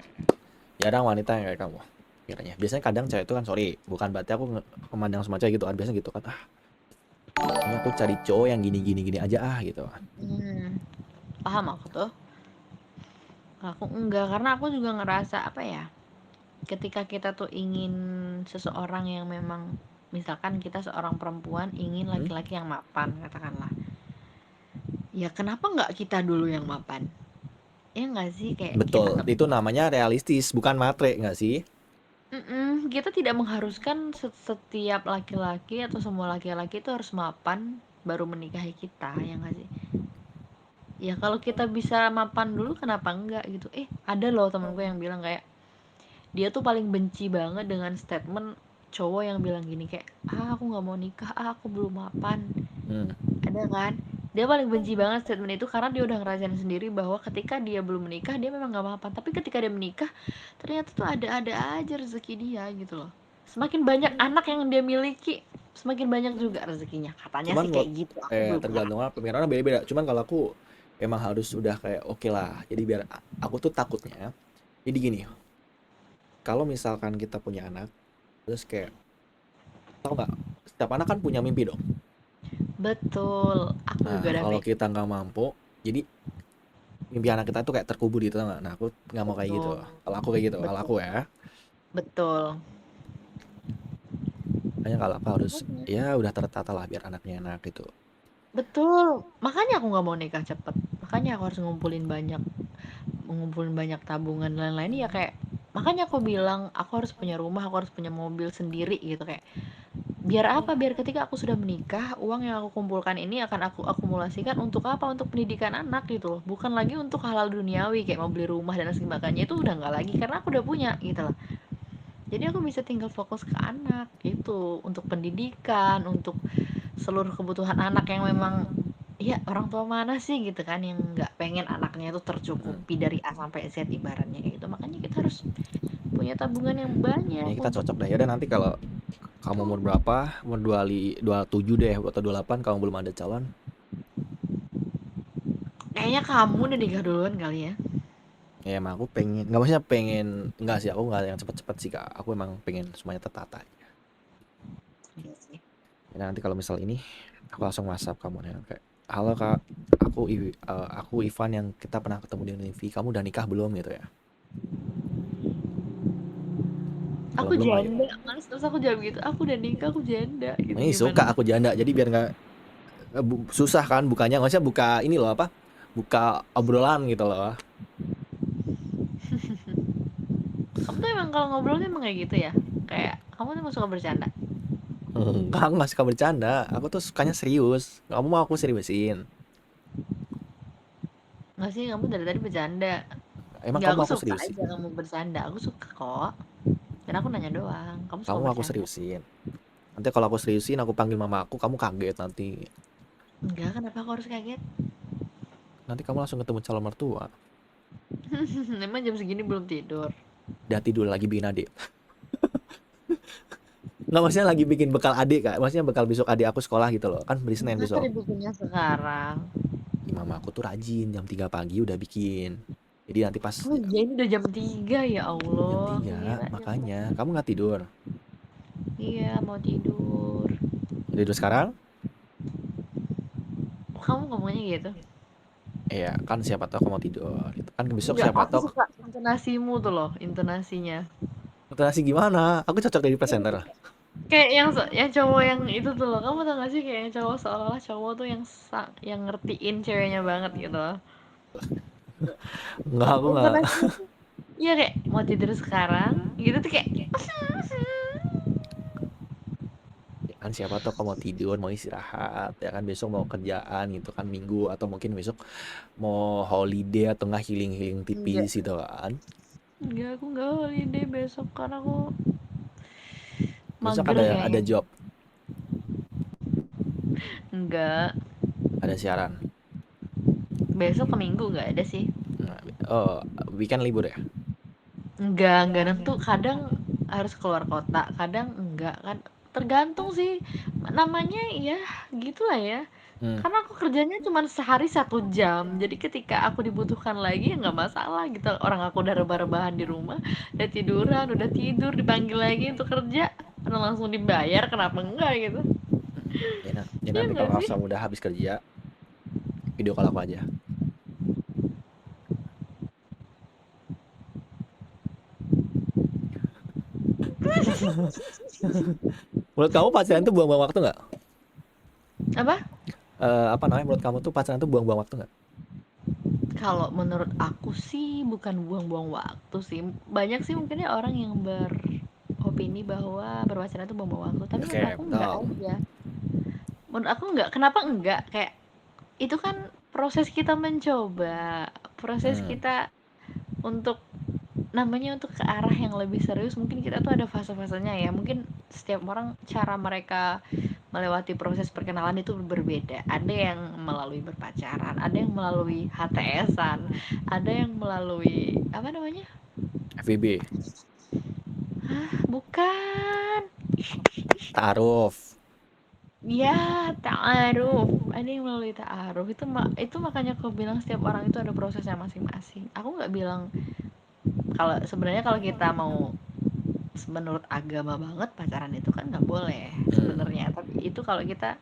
jarang wanita yang kayak kamu kiranya. Biasanya kadang cewek itu kan, sorry, bukan berarti aku memandang semua cewek gitu kan, biasanya gitu kan, ini aku cari cowok yang gini gini gini aja gitu kan. Hmm, paham aku tuh. Aku enggak, karena aku juga ngerasa apa ya? Ketika kita tuh ingin seseorang yang memang misalkan kita seorang perempuan ingin Hmm? laki-laki yang mapan katakanlah. Ya kenapa nggak kita dulu yang mapan? Ya nggak sih kayak kita Betul, nggak itu namanya realistis bukan matre nggak sih? kita tidak mengharuskan setiap laki-laki atau semua laki-laki itu harus mapan baru menikahi kita, ya nggak sih? Ya kalau kita bisa mapan dulu kenapa enggak gitu. Ada loh temanku yang bilang kayak dia tuh paling benci banget dengan statement cowok yang bilang gini kayak, aku nggak mau nikah, aku belum mapan. Hmm. Ada kan? Dia paling benci banget statement itu karena dia udah ngerasain sendiri bahwa ketika dia belum menikah dia memang nggak mapan, tapi ketika dia menikah ternyata tuh ada aja rezeki dia gitu loh. Semakin banyak anak yang dia miliki, semakin banyak juga rezekinya, katanya Cuman sih kayak gitu, aku belum pernah. tergantung apa, pemikiran orang beda-beda. Cuman kalau aku emang harus udah kayak oke lah. Jadi biar aku tuh takutnya. Jadi gini, kalau misalkan kita punya anak, terus kayak tau nggak, setiap anak kan punya mimpi dong. Betul, aku Nah, juga ada kalau kayak kita nggak mampu, jadi mimpi anak kita tuh kayak terkubur gitu tau nggak. Nah, aku nggak mau kayak gitu. betul, Kalau aku kayak gitu, kalau betul, aku ya, betul. makanya kalau aku harus Makanya. ya udah tertata lah biar anaknya enak gitu. Betul, makanya aku nggak mau nikah cepet. Makanya aku harus ngumpulin banyak tabungan dan lain-lain ya kayak makanya aku bilang aku harus punya rumah, aku harus punya mobil sendiri gitu kayak biar apa? Biar ketika aku sudah menikah, uang yang aku kumpulkan ini akan aku akumulasikan untuk apa? Untuk pendidikan anak gitu loh. Bukan lagi untuk hal-hal duniawi kayak mau beli rumah dan sebagainya itu udah nggak lagi karena aku udah punya gitu loh. Jadi aku bisa tinggal fokus ke anak gitu, untuk pendidikan, untuk seluruh kebutuhan anak yang memang ya orang tua mana sih gitu kan yang nggak pengen anaknya itu Hmm. tercukupi dari A sampai Z ibaratnya kayak gitu. Makanya kita harus punya tabungan yang banyak Kayaknya kita untuk cocok dah. Ya udah nanti kalau kamu umur berapa? Umur 27 deh atau 28 kamu belum ada calon. kayaknya kamu udah nikah duluan kali ya. Ya emang aku pengen, nggak maksudnya pengen, nggak sih aku nggak yang cepet-cepet sih kak. Aku emang pengen semuanya tertata. Iya sih. Ya, nanti kalau misal ini aku langsung WhatsApp kamu nih kayak, halo kak, aku Ivan yang kita pernah ketemu di TV. Kamu udah nikah belum gitu ya? Kalau Aku belum ayo. janda, Mas. Terus aku jawab gitu, aku udah nikah, aku janda gitu Ini gimana? suka aku janda, jadi biar nggak susah kan bukanya. Maksudnya buka ini loh apa? Buka obrolan gitu loh. Kamu tuh emang kalau ngobrol tuh emang kayak gitu ya? Kayak kamu tuh emang suka bercanda? Enggak, aku nggak suka bercanda. Aku tuh sukanya serius. Kamu mau aku seriusin? Nggak sih, kamu dari tadi bercanda. Emang Nggak, kamu aku mau aku suka seriusin? aja kamu bercanda. Aku suka kok. Dan aku nanya doang. Kamu Kamu suka mau aku bercanda? seriusin? Nanti kalau aku seriusin, aku panggil mama aku, kamu kaget nanti. Enggak, kenapa aku harus kaget? Nanti kamu langsung ketemu calon mertua. Emang jam segini belum tidur? Udah tidur lagi bikin adik. Nggak, maksudnya lagi bikin bekal adik kak. Maksudnya bekal besok adik aku sekolah gitu loh. Kan beri Senin Kenapa besok. dibikinnya sekarang? Mama aku tuh rajin, jam 3 pagi udah bikin. Jadi nanti pas Oh iya, ini udah jam 3 ya jam Allah. Aku 3 kira jam makanya. 1. Kamu nggak tidur? Iya, mau tidur. Tidur sekarang? Kamu ngomongnya gitu? Iya, kan siapa tahu kamu mau tidur. Gitu. Kan besok Enggak, siapa aku tahu. suka intonasimu tuh loh, intonasinya. Nasi gimana? Aku cocok jadi Iya, presenter. kayak yang cowok yang itu tuh loh. Kamu tau gak sih kayak yang cowok seolah-olah cowok tuh yang ngertiin ceweknya banget gitu loh. Enggak, aku nggak. Intonasinya tuh iya kayak mau tidur sekarang gitu tuh kayak Ya kan siapa tahu kamu mau tidur, mau istirahat. Ya kan besok mau kerjaan gitu kan minggu. Atau mungkin besok mau holiday atau nggak healing-healing enggak. tipis gitu kan. Enggak, aku enggak holiday besok karena aku Besok mager ada kayaknya. job, Enggak, ada siaran. besok ke Minggu enggak ada sih. Nah, oh, weekend libur ya? Enggak nentu. Kadang harus keluar kota, kadang enggak kan. tergantung sih, namanya ya gitulah ya. Hmm, Karena aku kerjanya cuma sehari 1 jam, jadi ketika aku dibutuhkan lagi ya nggak masalah gitu. Orang aku udah rebah-rebahan di rumah, udah tiduran, udah tidur, dipanggil lagi untuk kerja, udah langsung dibayar, kenapa enggak gitu? ya Iya nanti nggak kalau sih? kamu udah habis kerja, video call aku aja. Menurut kamu pacaran tuh buang-buang waktu nggak? Apa? Apa namanya, menurut kamu tuh pacaran tuh buang-buang waktu nggak? Kalau menurut aku sih bukan buang-buang waktu sih. Banyak sih mungkin ya orang yang beropini bahwa berpacaran itu buang-buang waktu, tapi menurut Oke, aku enggak betul. aja. Menurut aku enggak. Kenapa enggak? Kayak itu kan proses kita mencoba, proses Hmm, kita untuk namanya untuk ke arah yang lebih serius. Mungkin kita tuh ada fase-fasenya ya. Mungkin setiap orang cara mereka melewati proses perkenalan itu berbeda. Ada yang melalui berpacaran, ada yang melalui HTS-an, ada yang melalui apa namanya? FWB, Bukan. ta'aruf. Ya, ta'aruf. Ada yang melalui ta'aruf. Itu makanya aku bilang setiap orang itu ada prosesnya masing-masing. Aku nggak bilang kalau sebenarnya kalau kita mau menurut agama banget pacaran itu kan nggak boleh Hmm, sebenarnya, tapi itu kalau kita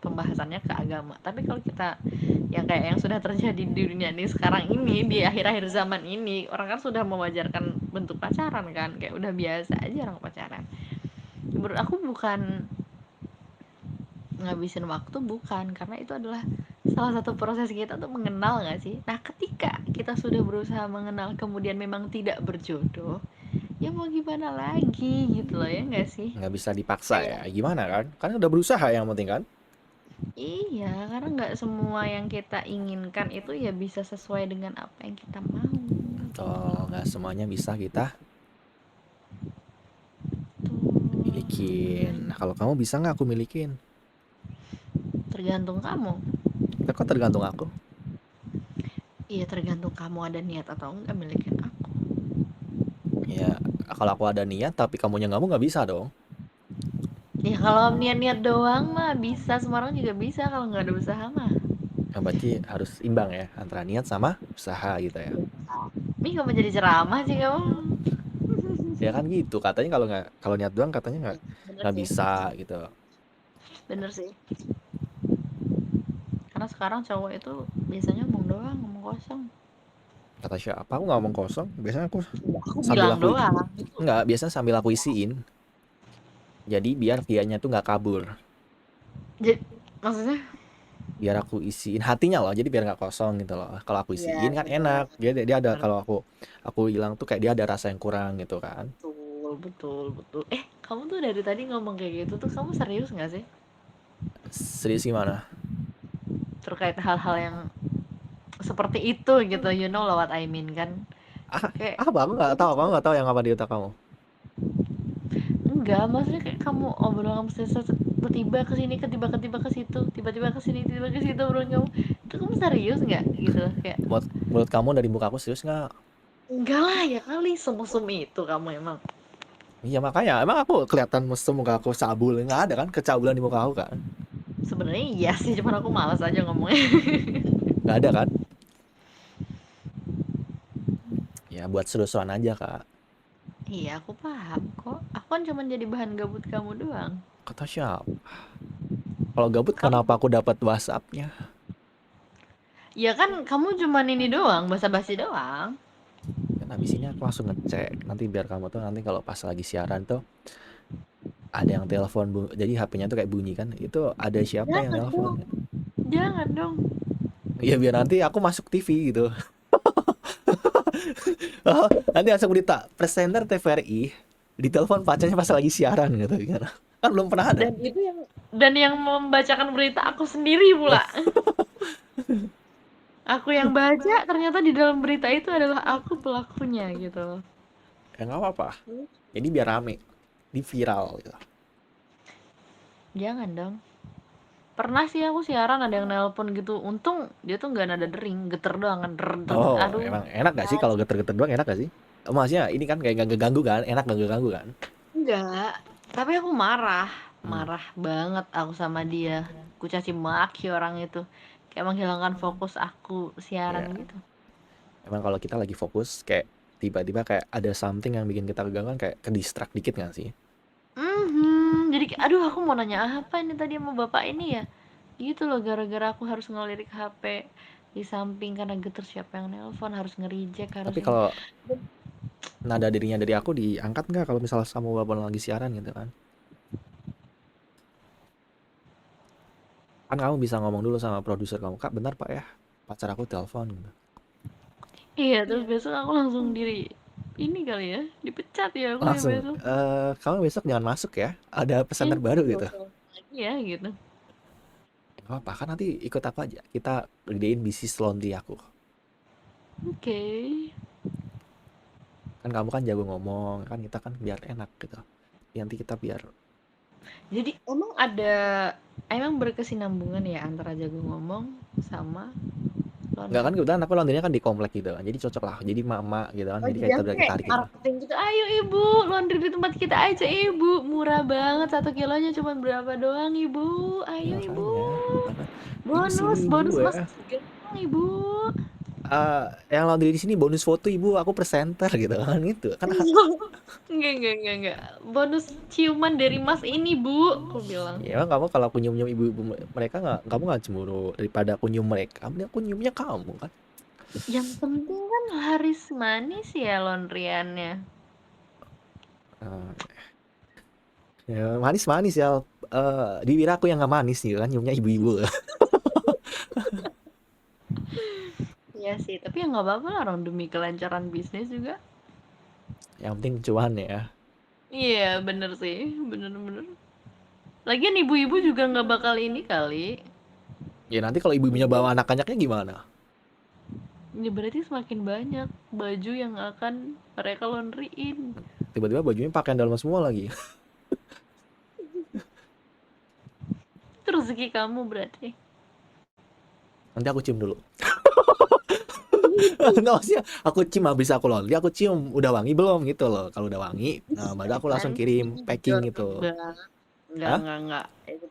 pembahasannya ke agama. Tapi kalau kita yang kayak yang sudah terjadi di dunia ini sekarang ini, di akhir-akhir zaman ini, orang kan sudah mewajarkan bentuk pacaran kan, kayak udah biasa aja orang pacaran. Menurut aku bukan ngabisin waktu, bukan, karena itu adalah salah satu proses kita untuk mengenal nggak sih. Nah ketika kita sudah berusaha mengenal kemudian memang tidak berjodoh, ya mau gimana lagi gitu loh, ya nggak sih? nggak bisa dipaksa ya. Kayak Gimana kan? Kan udah berusaha yang penting kan? iya, karena nggak semua yang kita inginkan itu ya bisa sesuai dengan apa yang kita mau. Betul, nggak semuanya bisa kita Tuh, milikin. Nah, kalau kamu bisa nggak aku milikin? tergantung kamu. Ya, kok tergantung aku. Iya, tergantung kamu ada niat atau enggak milikin aku. Ya, kalau aku ada niat tapi kamunya nggak mau, nggak bisa dong. Ya kalau niat-niat doang mah bisa, semua orang juga bisa kalau nggak ada usaha mah. Yang berarti harus imbang ya antara niat sama usaha gitu ya. Ih, kamu jadi ceramah sih kamu. Ya kan gitu katanya, kalau niat doang katanya Bener nggak sih, bisa gitu. bener sih. Karena sekarang cowok itu biasanya ngomong doang, ngomong kosong. Kata siapa? Aku nggak ngomong kosong. Biasanya aku Aku sambil bilang aku doang. nggak biasanya sambil aku isiin. Jadi biar dianya tuh nggak kabur. Jadi, maksudnya? Biar aku isiin hatinya loh. Jadi biar nggak kosong gitu loh. Kalau aku Iya, isiin kan bener. enak. Dia ada, Bener. kalau aku hilang tuh kayak dia ada rasa yang kurang gitu kan. Betul, betul, betul. Kamu tuh dari tadi ngomong kayak gitu tuh kamu serius nggak sih? Serius gimana? Terkait hal-hal yang seperti itu gitu, you know lah what I mean kan? Ah, Kayak apa? Aku nggak tahu yang apa di otak kamu. enggak, maksudnya kayak kamu obrol kamu tiba-tiba ke sini, tiba-tiba ke situ, tiba-tiba ke sini, tiba ke situ obrolan kamu. Itu kamu serius nggak gitu? Kayak Menurut kamu dari muka aku serius nggak? enggak lah ya kali, semesum itu kamu emang. Iya makanya, emang aku kelihatan mesum, muka aku cabul, nggak ada kan kecabulan di muka aku kan? Sebenarnya iya sih, cuman aku malas aja ngomongnya. Nggak ada kan? Ya buat seru-seruan aja kak. Iya, aku paham kok. Aku kan cuma jadi bahan gabut kamu doang. Kata siapa? Kalau gabut Kamu kenapa aku dapat WhatsAppnya? ya kan kamu cuman ini doang, basa-basi doang. Kan habis ini aku langsung ngecek. Nanti biar kamu tuh nanti kalau pas lagi siaran tuh ada yang telepon jadi HP-nya tuh kayak bunyi kan? Itu ada siapa yang Jangan telepon? dong, jangan dong. Iya biar nanti aku masuk TV gitu. Oh, nanti langsung berita presenter TVRI ditelepon pacarnya pas lagi siaran gitu gimana? Kan belum pernah ada. Dan yang membacakan berita aku sendiri pula. Aku yang baca, ternyata di dalam berita itu adalah aku pelakunya gitu loh. Ya nggak apa-apa. Jadi biar rame, di viral gitu. Jangan dong. Pernah sih aku siaran ada yang nelpon gitu. Untung dia tuh nggak nada dering, geter doang kan. Der, der. Oh, Aduh, emang enak gak sih kalau geter-geter doang, enak gak sih? Oh, maksudnya ini kan kayak gak ngeganggu kan? Enak gak ngeganggu kan? enggak. Tapi aku marah. Hmm, marah banget aku sama dia. Ku caci maki orang itu. Kayak menghilangkan fokus aku siaran ya. gitu. Emang kalau kita lagi fokus kayak tiba-tiba kayak ada something yang bikin kita kegangguan kayak ke distract dikit nggak sih? Jadi aduh aku mau nanya apa ini tadi sama bapak ini ya? Gitu loh gara-gara aku harus ngelirik HP di samping karena geter siapa yang nelpon, harus nge-reject, harus Tapi ini. kalau nada dirinya dari aku diangkat nggak kalau misalnya kamu bapak lagi siaran gitu kan? Kan kamu bisa ngomong dulu sama produser kamu, Kak bentar Pak ya, pacar aku telepon gitu. Iya, terus besok aku langsung ini kali ya, dipecat ya aku ya Langsung, besok. kamu besok jangan masuk ya, ada pesan Iya, terbaru gitu. lagi ya gitu. Gak apa-apa kan nanti ikut aku aja, kita gedein bisnis laundry aku. Oke. Kan kamu kan jago ngomong, kan kita kan biar enak gitu. Nanti kita biar Jadi emang berkesinambungan ya antara jago ngomong sama nggak kan laundry. kebetulan aku laundrynya kan di komplek gitu kan, jadi cocok lah, jadi mama gitu kan, Oh jadi jadi kayak aku udah kayak ketarik gitu. marketing gitu, ayo ibu, laundry di tempat kita aja ibu, murah banget 1 kilonya cuma berapa doang ibu, ayo ibu, Makanya, maka di sini bonus ibu bonus mas ya, gampang ibu. yang laundry di sini bonus foto ibu, aku presenter gitu kan gitu kan. Enggak, bonus ciuman dari mas ini bu, aku bilang. Ya emang kamu kalau aku nyium-nyium ibu-ibu mereka nggak, kamu nggak cemburu daripada aku nyium mereka, mending aku nyiumnya kamu kan. Yang penting kan laris manis ya laundryannya. Eh, ya manis-manis ya, bibir aku yang nggak manis nih kan, nyiumnya ibu-ibu. Iya sih, tapi ya nggak apa-apa lah orang demi kelancaran bisnis juga. Yang penting cuan ya. Iya, bener sih, bener-bener. Lagian ibu-ibu juga nggak bakal ini kali. Ya nanti kalau ibu-ibunya bawa anak-anaknya gimana? Ya berarti semakin banyak baju yang akan mereka laundryin. Tiba-tiba bajunya pakaian dalam semua lagi. Itu rezeki kamu berarti. Nanti aku cium dulu. Nggak maksudnya aku cium habis aku laundry, aku cium udah wangi belum gitu loh. Kalau udah wangi, nah, baru aku langsung kirim Anjing, packing jorok gitu. banget. Hah? Enggak. Itu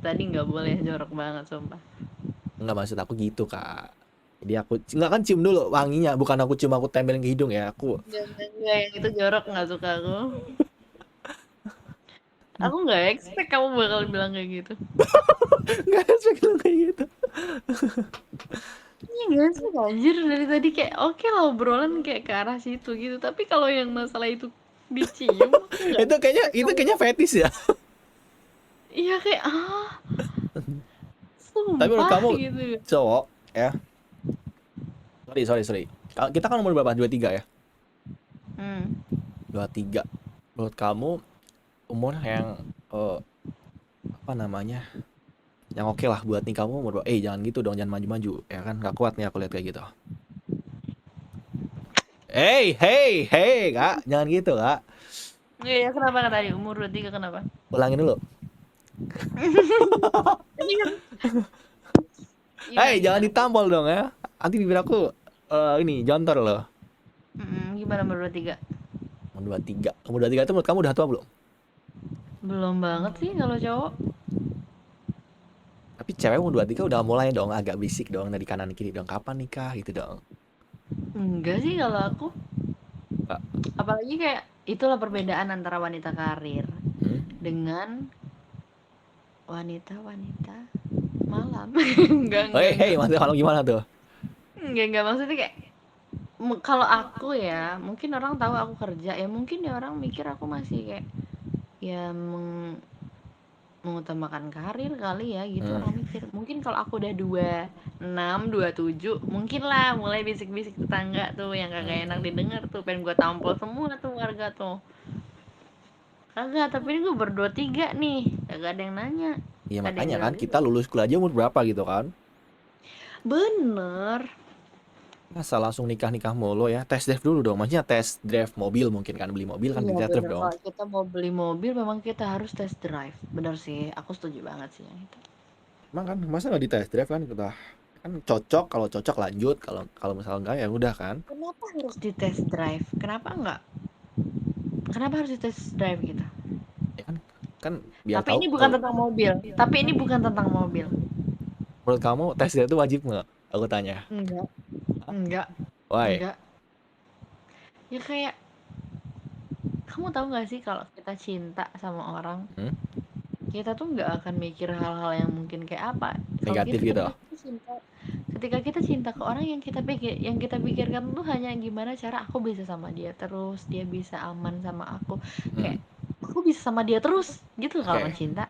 tadi nggak boleh jorok banget, sumpah. Nggak, maksud aku gitu kak. Jadi aku nggak kan cium dulu wanginya, bukan aku cium aku tempelin ke hidung ya. Aku Enggak, yang itu jorok, nggak suka aku. Aku nggak expect kamu bakal bilang kayak gitu. nggak expect lu kayak gitu. Iya nggak sih, anjir dari tadi kayak oke lah obrolan kayak ke arah situ gitu. Tapi kalau yang masalah itu dicium, aku nggak expect Itu kamu. kayaknya fetish ya. Iya kayak Tapi menurut sumpah kamu gitu. cowok ya, sorry, kita kan umur berapa, 23 ya, Hmm. 23. Menurut kamu umur yang apa namanya, yang oke lah buat nikah kamu umur berapa? Jangan gitu dong, jangan maju-maju ya kan, nggak kuat nih aku lihat kayak gitu. Hey kak, jangan gitu kak, Iya, ya, kenapa tadi umur 23 kenapa? ulangin dulu. Ini kan gimana Jangan gimana? ditampol dong ya, nanti bibir aku ini jontor loh. Gimana umur 23? Umur 23 itu menurut kamu udah tua belum? Belum banget sih kalau cowok. Tapi cewek umur 23 udah mulai dong agak bisik dong dari kanan kiri dong, kapan nikah gitu dong. Enggak sih kalau aku. Kak, Apalagi kayak itulah perbedaan antara wanita karir hmm? dengan wanita-wanita malam. Hey, Enggak. maksudnya kalau gimana tuh? Enggak maksudnya kayak kalau aku ya, mungkin orang tahu aku kerja ya, mungkin ya orang mikir aku masih kayak ya mengutamakan karir kali ya gitu Hmm. orang mikir. Mungkin kalau aku udah 26, 27, mungkin lah mulai bisik-bisik tetangga tuh yang kagak enak Hmm. didengar tuh, pengen gue tampol semua tuh warga tuh. Kagak, tapi ini gue berdua tiga nih, kagak ada yang nanya, Iya gak ada yang makanya kan bilang gitu. kita lulus kuliah aja umur berapa gitu kan? Bener. Masa langsung nikah-nikah mulu ya? Test drive dulu dong. Maksudnya test drive mobil mungkin kan, beli mobil kan di Iya test drive bener, dong. kalau kita mau beli mobil memang kita harus test drive. Bener sih, aku setuju banget sih yang itu. Emang kan masa nggak di test drive kan, kita kan cocok, kalau cocok lanjut, kalau kalau misalnya enggak ya udah kan. Kenapa harus di test drive? Kenapa enggak? Kenapa harus di test drive gitu? Ya kan Kan biar Tapi tahu ini bukan kalau tentang mobil. Tapi ini bukan tentang mobil. menurut kamu tes drive itu wajib nggak? Aku tanya. Enggak, Hah? enggak, Why? enggak. Ya kayak kamu tahu nggak sih kalau kita cinta sama orang, Hmm? kita tuh nggak akan mikir hal-hal yang mungkin kayak apa. Kalau Negatif kita gitu. ketika kita cinta ke orang yang kita pikirkan tuh hanya gimana cara aku bisa sama dia terus, dia bisa aman sama aku. Hmm. Kayak aku bisa sama dia terus gitu kalau Oke. mencinta.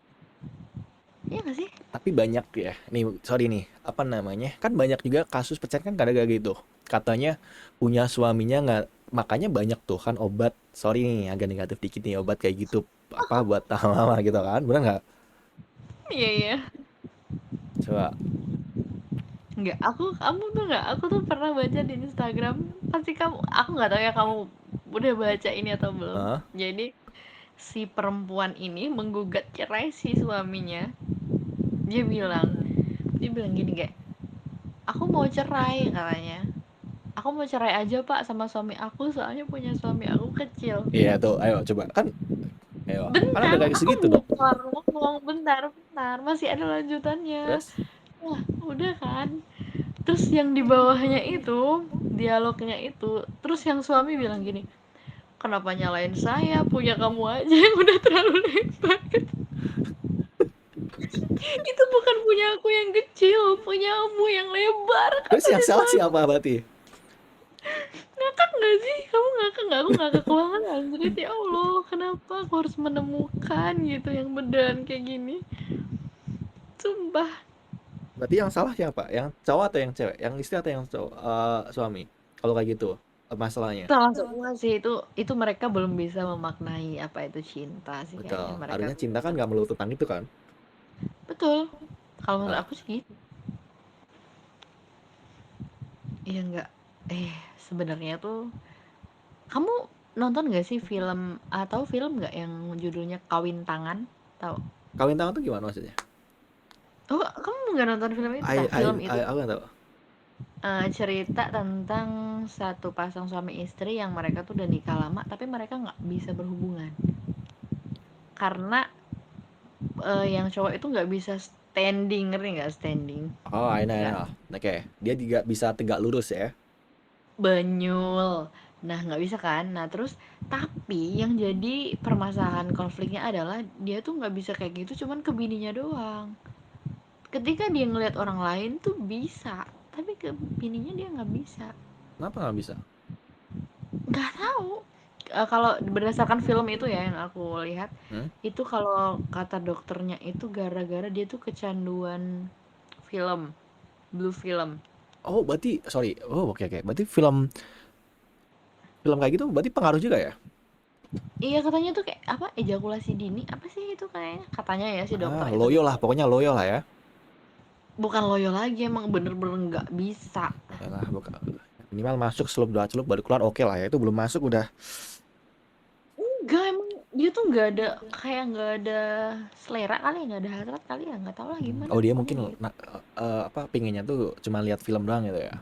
Iya nggak sih? Tapi banyak ya. Nih, sorry nih. Apa namanya? Kan banyak juga kasus pacaran kan kadang gitu. Katanya punya suaminya nggak, makanya banyak tuh kan obat. Sorry nih, agak negatif dikit nih, obat kayak gitu. Apa buat tahan lama gitu kan? Bener nggak? Iya iya. Coba. Nggak, kamu tuh nggak, aku tuh pernah baca di Instagram, pasti kamu, aku nggak tahu ya kamu udah baca ini atau belum. Hah? Jadi si perempuan ini menggugat cerai si suaminya. Dia bilang gini kayak, aku mau cerai katanya. Aku mau cerai aja pak sama suami aku soalnya punya suami aku kecil. Iya tuh, ayo coba. Kan, ayo. Kan ada Bentar, kayak aku segitu dong. belum kelar ngomong, bentar bentar, masih ada lanjutannya. Terus? Wah udah kan. Terus yang di bawahnya itu, dialognya itu, terus yang suami bilang gini, kenapa nyalain saya, punya kamu aja yang udah terlalu lebar. Itu bukan punya aku yang kecil, punya kamu yang lebar, Terus kata yang si salah suami. siapa berarti? Ngakak gak sih? Kamu ngakak gak? Aku ngakak banget anjir. Ya Allah, kenapa aku harus menemukan gitu yang beneran kayak gini? Sumpah. Berarti yang salah siapa? Yang cowok atau yang cewek? Yang istri atau yang cowok, suami? Kalau kayak gitu masalahnya. Salah semua sih itu mereka belum bisa memaknai apa itu cinta sih Betul. kayaknya mereka Harusnya cinta belum. kan nggak melulu tentang itu kan? Betul. Kalau menurut Ah, aku sih gitu. Iya enggak. Sebenarnya tuh kamu nonton gak sih film atau film nggak yang judulnya Kawin Tangan? Tahu? kawin tangan tuh gimana maksudnya? Oh, kamu nggak nonton film itu tah? Film itu Aku nggak tahu. cerita tentang satu pasang suami istri yang mereka tuh udah nikah lama tapi mereka nggak bisa berhubungan karena yang cowok itu nggak bisa standing, ngerti nggak standing? Oh, I Nggak know. Oke, dia juga bisa tegak lurus ya. banyul. Nah, nggak bisa kan? Nah, terus tapi yang jadi permasalahan konfliknya adalah dia tuh nggak bisa kayak gitu cuman ke bininya doang. Ketika dia ngelihat orang lain tuh bisa, tapi ke bininya dia nggak bisa. Kenapa nggak bisa? Nggak tahu. Kalau berdasarkan film itu ya yang aku lihat, Hmm? itu kalau kata dokternya itu gara-gara dia tuh kecanduan film, blue film. Oh, berarti sorry. Oh, oke oke. Berarti film film kayak gitu berarti pengaruh juga ya? Iya katanya tuh kayak apa ejakulasi dini apa sih itu kayaknya katanya ya si dokter Ah, itu loyo lah, dokter. pokoknya loyo lah ya. Bukan loyo lagi emang bener-bener nggak bisa. Yalah, bukan. Minimal masuk celup dua celup baru keluar oke lah ya. Itu belum masuk udah. Enggak emang dia tuh nggak ada kayak nggak ada selera kali nggak ada hasrat kali ya nggak tahu lah gimana Oh, dia pokoknya mungkin gitu. apa pinginnya tuh cuma lihat film doang gitu ya.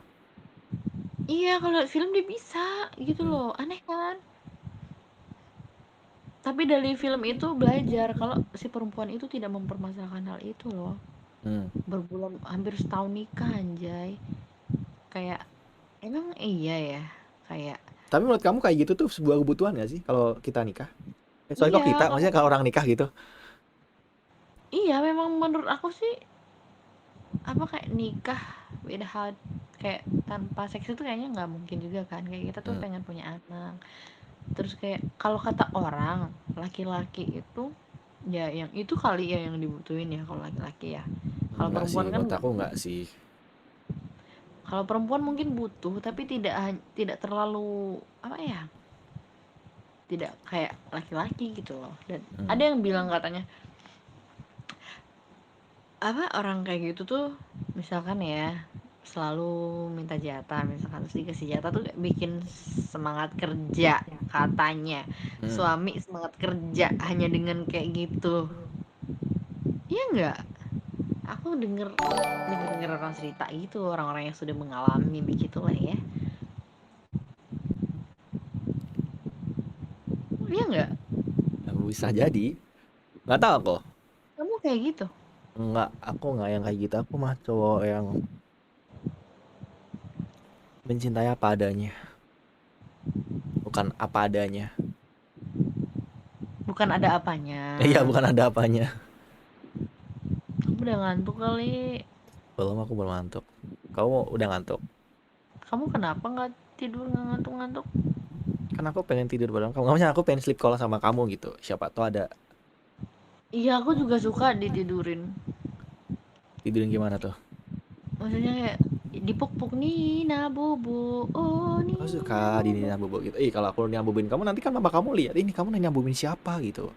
Iya kalau liat film dia bisa gitu Hmm. loh aneh kan. Tapi dari film itu belajar kalau si perempuan itu tidak mempermasalahkan hal itu loh. Hmm. Berbulan hampir setahun nikah anjay. Kayak emang iya ya. Kayak Tapi menurut kamu kayak gitu tuh sebuah kebutuhan gak sih kalau kita nikah? Soalnya kok iya kita, kalau maksudnya kalau orang nikah gitu. iya memang menurut aku sih apa kayak nikah beda hal kayak tanpa seks itu kayaknya nggak mungkin juga kan kayak kita tuh Hmm. pengen punya anak terus kayak kalau kata orang laki-laki itu ya yang itu kali ya yang dibutuhin ya kalau laki-laki ya kalau Enggak sih, perempuan kan menurut nggak aku enggak sih. kalau perempuan mungkin butuh tapi tidak terlalu apa ya tidak kayak laki-laki gitu loh dan Hmm. ada yang bilang katanya apa orang kayak gitu tuh misalkan ya selalu minta jatah misalkan terus dikasih jatah tuh kayak bikin semangat kerja katanya Hmm. suami semangat kerja hanya dengan kayak gitu iya nggak aku denger orang cerita itu orang-orang yang sudah mengalami begitulah ya iya nggak Ya, bisa jadi. Nggak tahu aku. Kamu kayak gitu. Nggak, aku nggak yang kayak gitu. Aku mah cowok yang mencintai apa adanya, bukan apa adanya. Bukan ada apanya. Iya, bukan ada apanya. Kamu udah ngantuk kali. Belum, aku belum ngantuk. Kamu udah ngantuk? Kamu kenapa nggak tidur nggak ngantuk-ngantuk? Kan aku pengen tidur bareng kamu. Maksudnya aku pengen sleep call sama kamu gitu. Siapa tahu ada. Iya, aku juga suka ditidurin. Tidurin gimana tuh? Maksudnya kayak dipuk-puk Nina Bobo, oh Aku suka Nina di Bobo. Nina Bobo gitu. Kalau aku Nina Boboin kamu nanti kan mama kamu lihat. Ini kamu Nina Boboin siapa gitu.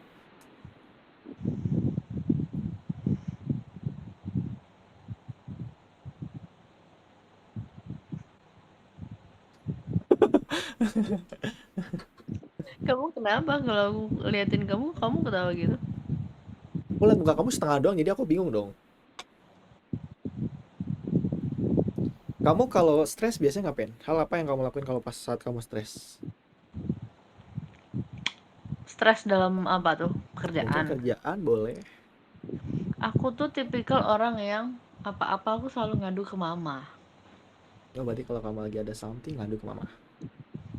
Kamu kenapa kalau aku liatin kamu, kamu ketawa gitu? Aku liat muka kamu setengah doang jadi aku bingung dong. Kamu kalau stres biasanya ngapain? Hal apa yang kamu lakuin kalau pas saat kamu stres? Stres dalam apa tuh? Mungkin Kerjaan. kerjaan boleh. Aku tuh tipikal orang yang apa-apa aku selalu ngadu ke mama. Oh, berarti kalau kamu lagi ada something ngadu ke mama.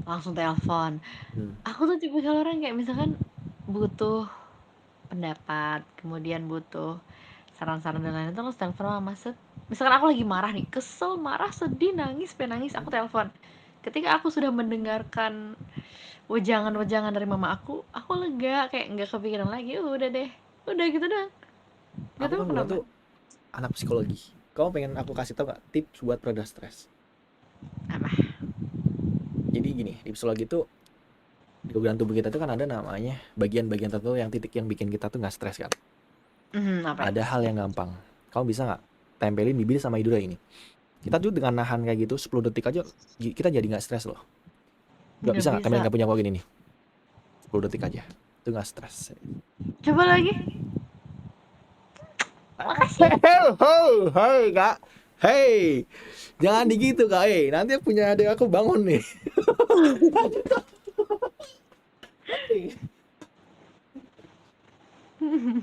Langsung telepon. Hmm. Aku tuh tipikal orang kayak misalkan butuh pendapat, kemudian butuh saran-saran dan lain-lain, terus telepon mama. Misalkan aku lagi marah nih, kesel, marah, sedih, nangis, penangis, aku telepon. Ketika aku sudah mendengarkan wejangan-wejangan dari mama aku lega, kayak nggak kepikiran lagi. Udah deh, udah gitu doang. Gak Aku tahu kan kebetulan kenapa. tuh anak psikologi. Kamu pengen aku kasih tau gak tips buat pereda stres? Apa? Jadi gini, di psikologi tuh di organ tubuh kita tuh kan ada namanya bagian-bagian tertentu yang titik yang bikin kita tuh nggak stres kan. Apa Ada itu? hal yang gampang. Kamu bisa nggak tempelin bibir sama hidung ini? Kita tuh dengan nahan kayak gitu 10 detik aja kita jadi nggak stres loh. Nggak Nggak bisa nggak bisa. tempelin nggak punya aku gini nih? 10 detik aja. Itu nggak stres. Coba lagi. Makasih. Hei, hei, hei, Kak. Hei, jangan digitu Kak. Nanti punya adik aku bangun nih.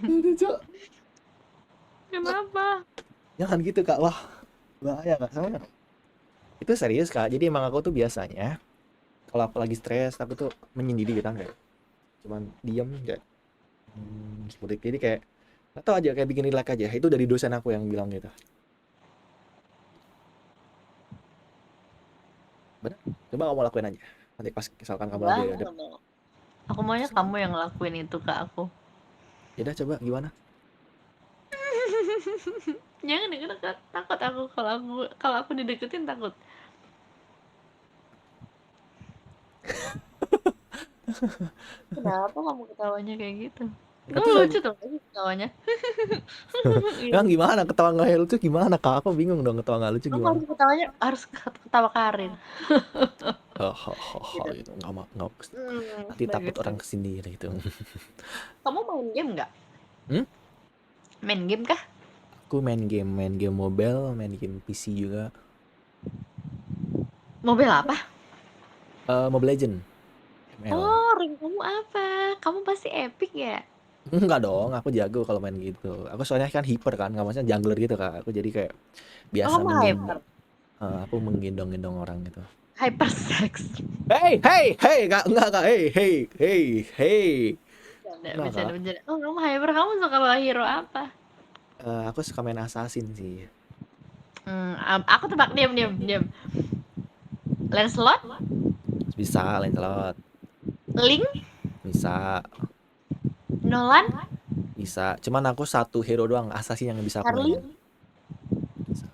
Aduh, Cok. Kenapa? Jangan gitu Kak. Wah, bahaya Kak. Soalnya itu serius Kak. Jadi emang aku tuh biasanya kalau aku lagi stres, aku tuh menyendiri gitu kan kayak cuman diem kayak 10 detik. Jadi kayak nggak tahu aja kayak bikin relax aja. Itu dari dosen aku yang bilang gitu. Bener? Coba kamu lakuin aja. Nanti pas misalkan kamu lagi ada. Banget. Aku maunya kamu yang ngelakuin itu ke aku. Ya udah coba gimana? Jangan deket-deket. Takut aku kalau aku dideketin takut. Kenapa kamu ketawanya kayak gitu? Itu Kamu lucu tuh lagi ketawanya. Iya. yang gimana ketawa nggak lucu gimana Kak? Aku bingung dong ketawa nggak lucu Kamu gimana? harus ketawanya harus ketawa Karin. Hahaha Gitu. gitu nggak nanti takut Bagus orang tuh. kesini gitu. Kamu main game nggak? Hmm? Main game kah? Aku main game mobile, main game PC juga. Mobil apa? Mobile Legend, ML. Oh, rank kamu apa? Kamu pasti epic ya? Enggak dong, aku jago kalau main gitu. Aku soalnya kan hyper kan, nggak maksudnya jungler gitu kak. Aku jadi kayak Oh, biasa kamu hyper. aku menggendong-gendong orang gitu. Hyper sex. Hey, hey, hey, kak, enggak kak, hey, hey, hey, hey, Bercanda, enggak bercanda, kak. bercanda. Oh, kamu hyper. Kamu suka bawa hero apa? Aku suka main assassin sih. Aku tebak, diam, diam, diam. Lancelot? Bisa, Lancelot, Link? bisa, Nolan? bisa. Cuman aku satu hero doang, assassin yang bisa aku Harley? mainin. Bisa.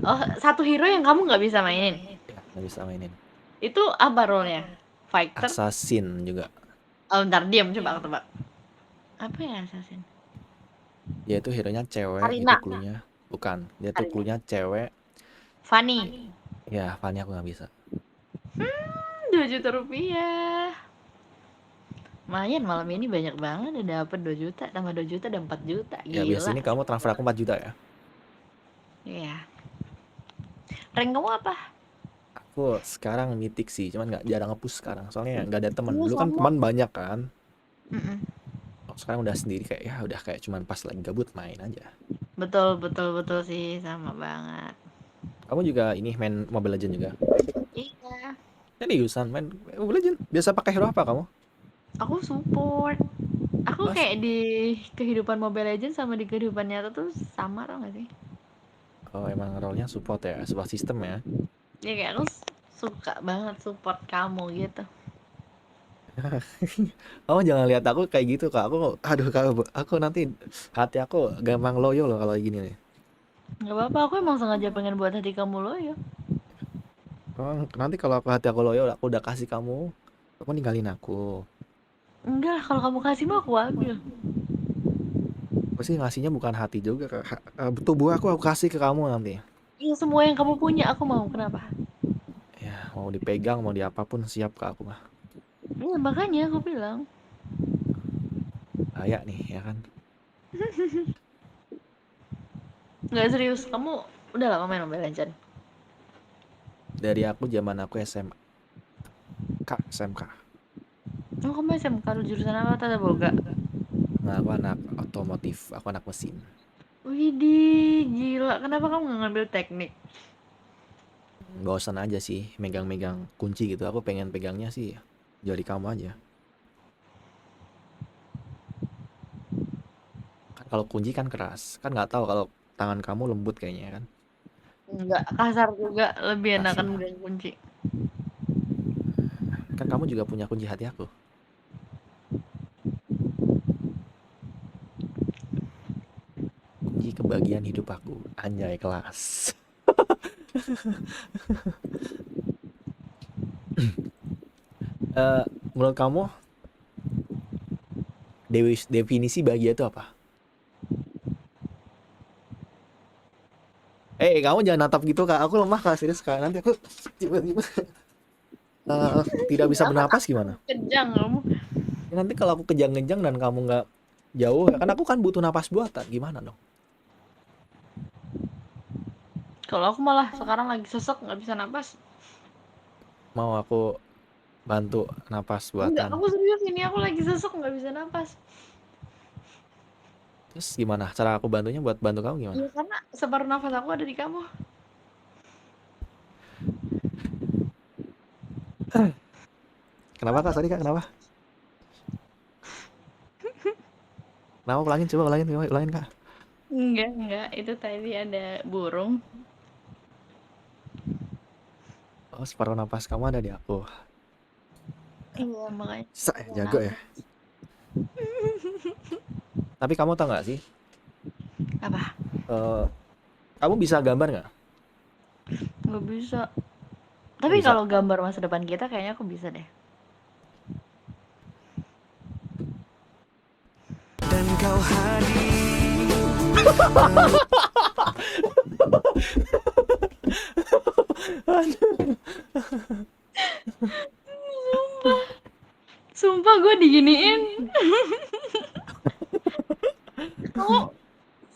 Oh, satu hero yang kamu nggak bisa mainin. Ya, nggak bisa mainin. Itu apa role-nya? Fighter? Assassin juga. Oh, bentar, diam, coba aku tebak. Apa ya assassin? Dia itu hero-nya cewek, itu Karina. clue-nya. Bukan, dia tuh Karina. clue-nya cewek. Fanny. Ya, Fanny aku nggak bisa. 2 juta rupiah. Lumayan malam ini banyak banget udah dapet 2 juta, tambah 2 juta dan 4 juta. Ya, Gila. biasanya kamu transfer aku 4 juta ya. Iya. Rank kamu apa? Aku sekarang mythic sih, cuman nggak jarang nge-push sekarang. Soalnya nggak ada teman. Iya, Dulu kan sama. teman banyak kan. Mm-mm. sekarang udah sendiri kayak ya udah kayak cuman pas lagi gabut main aja. Betul, betul, betul sih, sama banget. Kamu juga ini main Mobile Legend juga? Iya. Seriusan main Mobile Legend? Biasa pakai hero apa kamu? Aku support. Aku Mas, kayak di kehidupan Mobile Legends sama di kehidupan nyata tuh sama tau gak sih? oh emang role-nya support ya, support system ya. Ya kayak aku suka banget support kamu gitu. Kamu jangan lihat aku kayak gitu kak. Aduh kak, aku nanti hati aku gampang loyo loh kalau gini nih. Gak apa-apa, aku emang sengaja pengen buat hati kamu loyo. Oh, nanti kalau hati aku loyo, aku udah kasih kamu ninggalin aku. Enggak lah, kalau kamu kasih mah aku ambil. Aku sih ngasihnya bukan hati juga kak. Tubuh aku kasih ke kamu nanti. Iya, semua yang kamu punya aku mau, kenapa? Ya mau dipegang mau diapapun siap kak aku mah. Iya, makanya aku bilang. Kayak nih ya kan. Nggak serius, kamu udah lama main Mobile Legends? Dari aku zaman aku SMA, kak SMK. Oh, kamu SMK lu jurusan apa? Tata Boga. Nah, aku anak otomotif, aku anak mesin. Widih, gila. Kenapa kamu nggak ngambil teknik? Bosan aja sih megang-megang kunci gitu. Aku pengen pegangnya sih jari kamu aja. Kan kalau kunci kan keras. Kan nggak tahu kalau tangan kamu lembut kayaknya kan. Nggak, kasar juga. Lebih enakan Kasar. megang kunci. Kan kamu juga punya kunci hati aku. Kunci kebahagiaan hidup aku. Anjay kelas. Eh, menurut kamu definisi bahagia itu apa? Kamu jangan natap gitu kak. Aku lemah kak, serius kak. Nanti aku tiba-tiba tidak bisa Apa bernapas gimana? kejang kamu? Ya, nanti kalau aku kejang-kejang dan kamu nggak jauh, ya kan aku kan butuh napas buatan. Gimana dong? Kalau aku malah sekarang lagi sesek nggak bisa napas. Mau aku bantu napas Enggak, buatan. aku serius ini aku lagi sesek nggak bisa napas. Terus gimana? Cara aku bantunya buat bantu kamu gimana? Iya karena separuh nafas aku ada di kamu. Kenapa kak? Sorry kak, kenapa? Kenapa ulangin? Coba ulangin kak. Enggak, itu tadi ada burung. Oh, separuh napas kamu ada di aku. Iya, makanya Saya aku jago ya. nangis. Tapi kamu tau nggak sih? Apa? eh, Kamu bisa gambar nggak? Nggak bisa. Nggak Tapi bisa. kalau gambar masa depan kita kayaknya aku bisa deh. Dan kau hadir. Sumpah gue diginiin. Kamu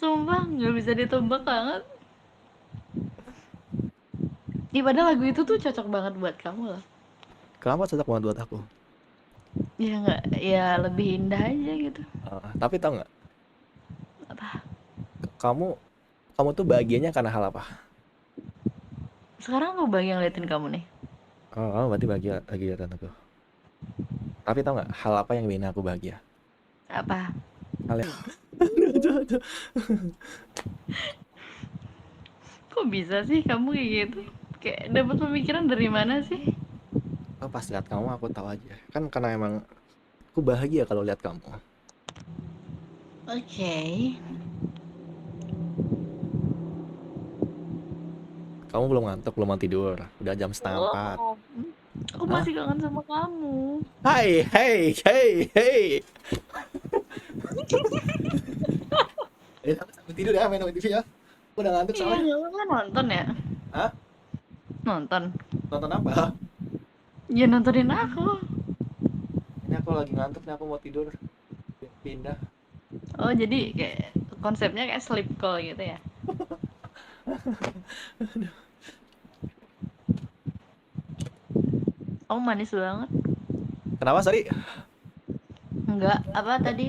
sumpah nggak bisa ditebak banget. Ih, padahal lagu itu tuh cocok banget buat kamu loh. Kenapa cocok banget buat aku? Ya nggak, ya lebih indah aja gitu. Tapi tau nggak? Apa? Kamu kamu tuh bahagianya karena hal apa? Sekarang aku bahagia ngeliatin kamu nih. Oh, kamu berarti bahagia lagi lihat aku. Tapi tau nggak hal apa yang bikin aku bahagia? Apa? Hal yang aduh, aduh. Kok bisa sih kamu kayak gitu? Kayak dapat pemikiran dari mana sih? Oh, pas lihat kamu aku tahu aja. Kan karena emang aku bahagia kalau lihat kamu. Oke. Kamu belum ngantuk, belum mau tidur. Udah jam setengah empat. Oh, aku Hah? masih kangen sama kamu. Hai, hey, hey, hey. Aku sambil tidur ya, main TV ya. Aku udah ngantuk Iya, soalnya. kamu kan nonton ya? Hah? Nonton. Nonton apa? Ya nontonin aku. Ini aku lagi ngantuk nih, aku mau tidur. Pindah. Oh, jadi kayak konsepnya kayak sleep call gitu ya? Kamu manis banget. Kenapa, sorry? Enggak, apa tadi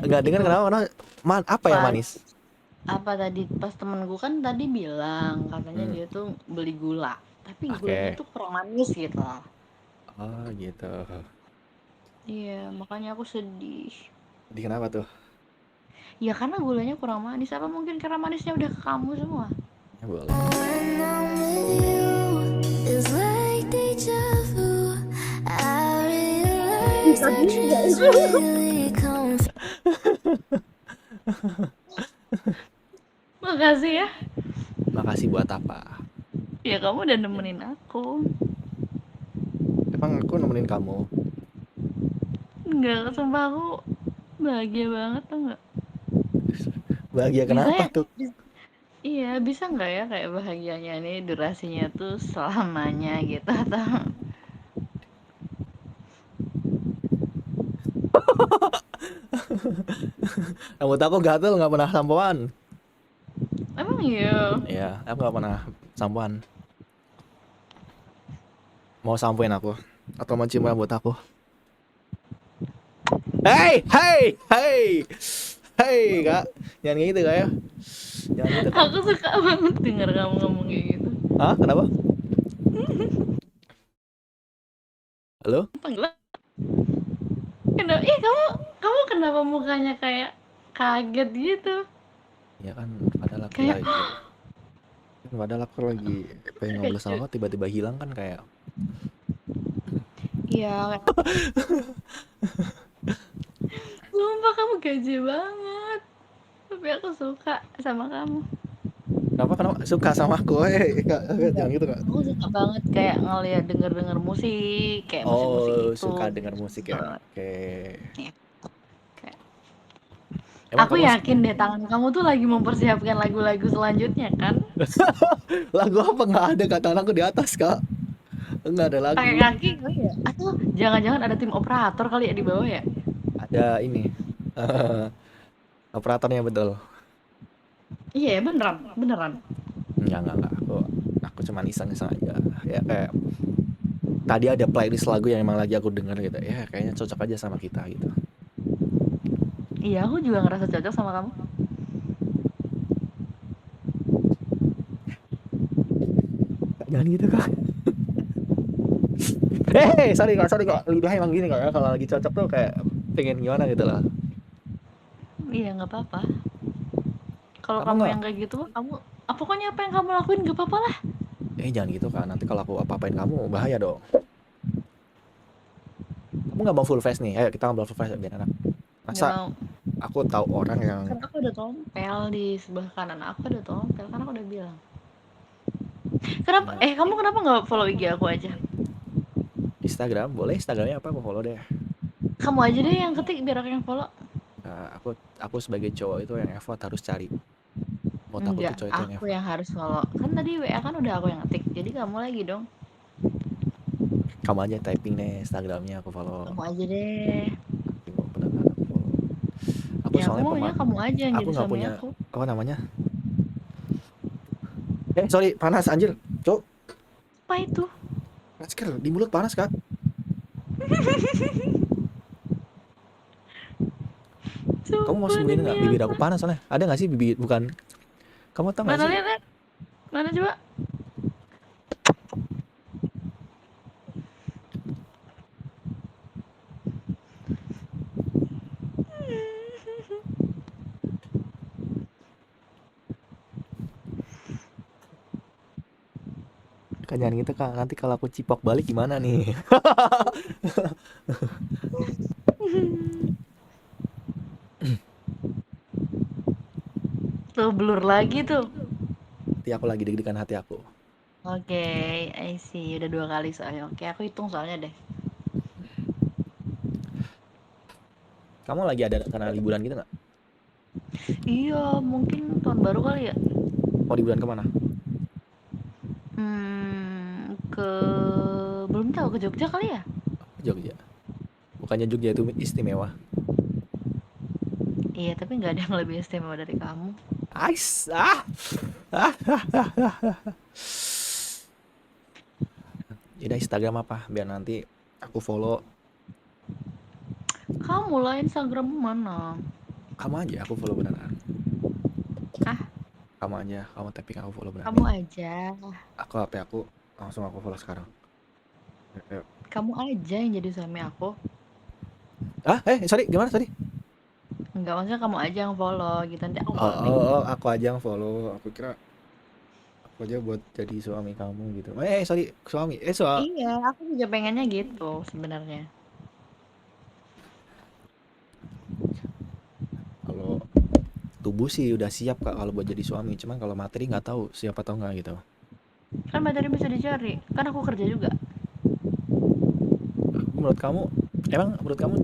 Nggak dengar itu kenapa? Karena apa yang pas manis? apa tadi pas temenku kan tadi bilang katanya Hmm, dia tuh beli gula, tapi gulanya oke. tuh kurang manis gitu lah. Oh gitu. Iya, makanya aku sedih. Jadi kenapa tuh? Ya karena gulanya kurang manis. Apa mungkin karena manisnya udah ke kamu semua? Ya boleh. When I'm with you, it's like deja vu. I realize Bisa our juga dreams itu. really come. Makasih ya. Makasih buat apa? Ya kamu udah nemenin aku. Emang aku nemenin kamu. Enggak, sumpah aku bahagia banget tau nggak? Bahagia Bisa kenapa ya? tuh? Iya, bisa nggak ya kayak bahagianya ini durasinya tuh selamanya gitu atau Rambut aku gatel nggak pernah sampoan. emang iya? Iya, aku nggak pernah sampoan. Mau sampoin aku atau mau cium rambut aku? Hey, hey, hey, hey, kak, jangan kayak gitu kak ya, jangan gitu kak. Aku suka banget denger kamu ngomong kayak gitu. Hah? Kenapa? Halo? Panggil kenapa? Ih, kamu kenapa mukanya kayak kaget gitu? Ya kan, padahal aku Kayak lagi, pengen ngobrol sama kece. kau tiba-tiba hilang kan kayak. Iya, sumpah kamu gaje banget. Tapi aku suka sama kamu. Kenapa suka sama aku? Kak, Enggak. jangan gitu kak. Aku suka banget kayak ngeliat denger-denger musik, kayak musik-musik Oh, itu. suka dengar musik Suka ya? banget. Oke. Iya. Kayak- Emang Aku kamu yakin deh tangan kamu tuh lagi mempersiapkan lagu-lagu selanjutnya kan? lagu apa nggak ada kak? Tangan aku di atas kak. Nggak ada Pakai lagu. kaki kali ya? Atau jangan-jangan ada tim operator kali ya di bawah ya? Ada ini. Operatornya betul. Iya ya, beneran, beneran. Enggak. Aku cuma iseng-iseng aja. Ya kayak tadi ada playlist lagu yang emang lagi aku denger gitu. Ya kayaknya cocok aja sama kita gitu. Iya, aku juga ngerasa cocok sama kamu. Kak, jangan gitu kak. Sorry kak. Lidahnya emang gini kak ya. Kalau lagi cocok tuh kayak pengen gimana gitu lah. Iya, nggak apa-apa. Kalau Kamu kamu nggak? yang kayak gitu mah kamu pokoknya apa yang kamu lakuin nggak apa-apa lah. Jangan gitu kak. Nanti kalau aku apa-apain kamu bahaya dong. Kamu nggak mau full face nih? Ayo kita ngobrol full face biar enak. Nggak Masa mau. aku tahu orang yang Kan aku ada tompel di sebelah kanan aku ada tompel kan aku udah bilang. Kenapa? Kamu kenapa nggak follow IG aku aja? Instagram boleh, Instagramnya apa aku follow deh. Kamu aja deh yang ketik biar aku yang follow. Aku sebagai cowok itu yang effort harus cari. Buat aku tuh Enggak, cowok itu yang aku effort. yang harus follow. Kan tadi WA kan udah aku yang ngetik. Jadi kamu lagi dong. Kamu aja typing deh Instagramnya aku follow. Kamu aja deh. Tapi mau beneran aku follow. Aku Ya aku soalnya maunya kamu aja yang aku jadi nggak suami punya aku. apa namanya. Sorry, panas anjir. Cok, Apa itu? masker di mulut panas kak. Kamu mau Sumpah sembuhin demi nggak? Bibir apa? aku panas soalnya. Ada nggak sih bibir bukan? Kamu tau nggak Mana sih? lihat? Lihat. Mana coba? Kan jangan gitu kak. Nanti kalau aku cipok balik gimana nih? Tuh blur lagi tuh. Nanti aku lagi deg-degan hati aku. Oke, I see. Udah 2 kali soalnya. Oke, aku hitung soalnya deh. Kamu lagi ada rencana liburan gitu nggak? Iya, mungkin tahun baru kali ya. Mau liburan kemana? Ke belum tahu ke Jogja kali ya? Jogja. Bukannya Jogja itu istimewa? Iya, tapi nggak ada yang lebih istimewa dari kamu. Ais, ah. Yaudah Instagram apa? Biar nanti aku follow. Kamu lah, Instagrammu mana? Kamu aja aku follow beneran. Ah, Kamu aja, kamu tapping aku follow beneran. kamu aja. Aku HP aku langsung aku follow sekarang. Ayo. Kamu aja yang jadi suami aku. Sorry, gimana tadi? Enggak, maksudnya kamu aja yang follow gitu. Nanti aku Oh, follow back. aku aja yang follow. Aku kira aku aja buat jadi suami kamu gitu. Sorry, suami. Iya, aku juga pengennya gitu sebenarnya. Kalau tubuh sih udah siap Kak kalau buat jadi suami, cuman kalau materi nggak tahu siap atau enggak gitu. Kan materi bisa dicari. Kan aku kerja juga. Menurut kamu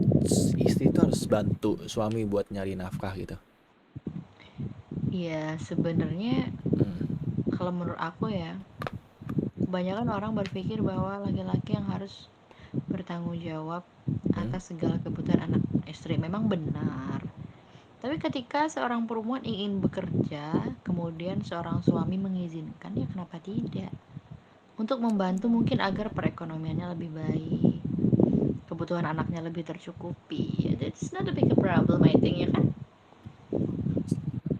istri itu harus bantu suami buat nyari nafkah gitu? Iya, sebenarnya Hmm. kalau menurut aku ya, kebanyakan orang berpikir bahwa laki-laki yang harus bertanggung jawab atas segala kebutuhan anak istri. Memang benar. Tapi ketika seorang perempuan ingin bekerja, kemudian seorang suami mengizinkan, ya kenapa tidak? Untuk membantu mungkin agar perekonomiannya lebih baik, kebutuhan anaknya lebih tercukupi. That's not a big problem, I think, ya kan?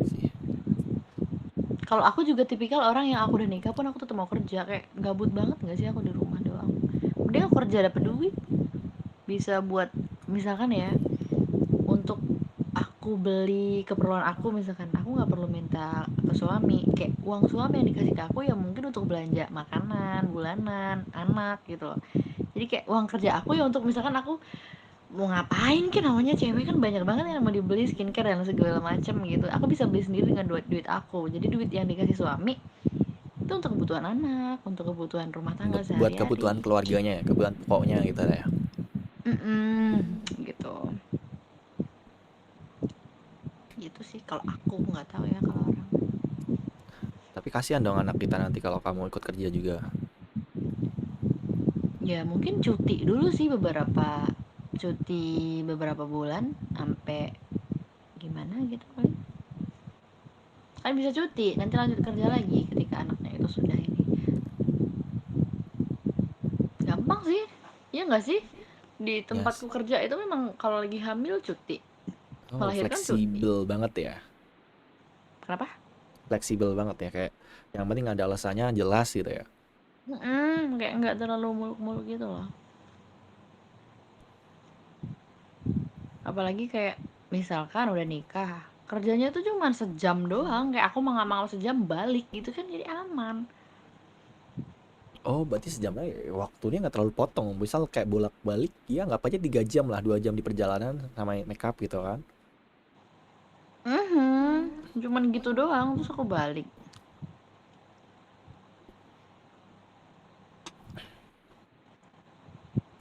Sih. Kalau aku juga tipikal orang yang aku udah nikah pun aku tetap mau kerja. Kayak gabut banget gak sih aku di rumah doang. Mending aku kerja dapet duit. Bisa buat, misalkan ya, untuk aku beli keperluan aku, misalkan aku nggak perlu minta ke suami, kayak uang suami yang dikasih ke aku ya mungkin untuk belanja makanan bulanan anak gitu loh. Jadi kayak uang kerja aku ya untuk misalkan aku mau ngapain, kan namanya cewek kan banyak banget yang mau dibeli skincare dan segala macem gitu, aku bisa beli sendiri dengan duit aku. Jadi duit yang dikasih suami itu untuk kebutuhan anak, untuk kebutuhan rumah tangga Buat kebutuhan sehari-hari keluarganya ya, kebutuhan pokoknya gitu lah ya. gitu. Gitu sih kalau aku, nggak tahu ya kalau orang. Tapi kasihan dong anak kita nanti kalau kamu ikut kerja juga. Ya mungkin cuti dulu sih, beberapa bulan sampai gimana gitu kali. Kan bisa cuti, nanti lanjut kerja lagi ketika anaknya itu sudah ini. Gampang sih, iya nggak sih? Di tempatku Yes. kerja itu memang kalau lagi hamil cuti, Oh, melahirkan cuti. fleksibel banget ya. Kenapa? Fleksibel banget ya, kayak yang penting ada alasannya jelas gitu ya. Kayak nggak terlalu muluk-muluk gitu loh. Apalagi kayak misalkan udah nikah, kerjanya tuh cuma sejam doang, kayak aku mau nggak mau sejam balik gitu kan, jadi aman. Oh, berarti sejamnya waktunya nggak terlalu potong. Misal kayak bolak-balik, ya nggak aja 3 jam lah, 2 jam di perjalanan sama make up gitu kan. Cuman gitu doang terus aku balik.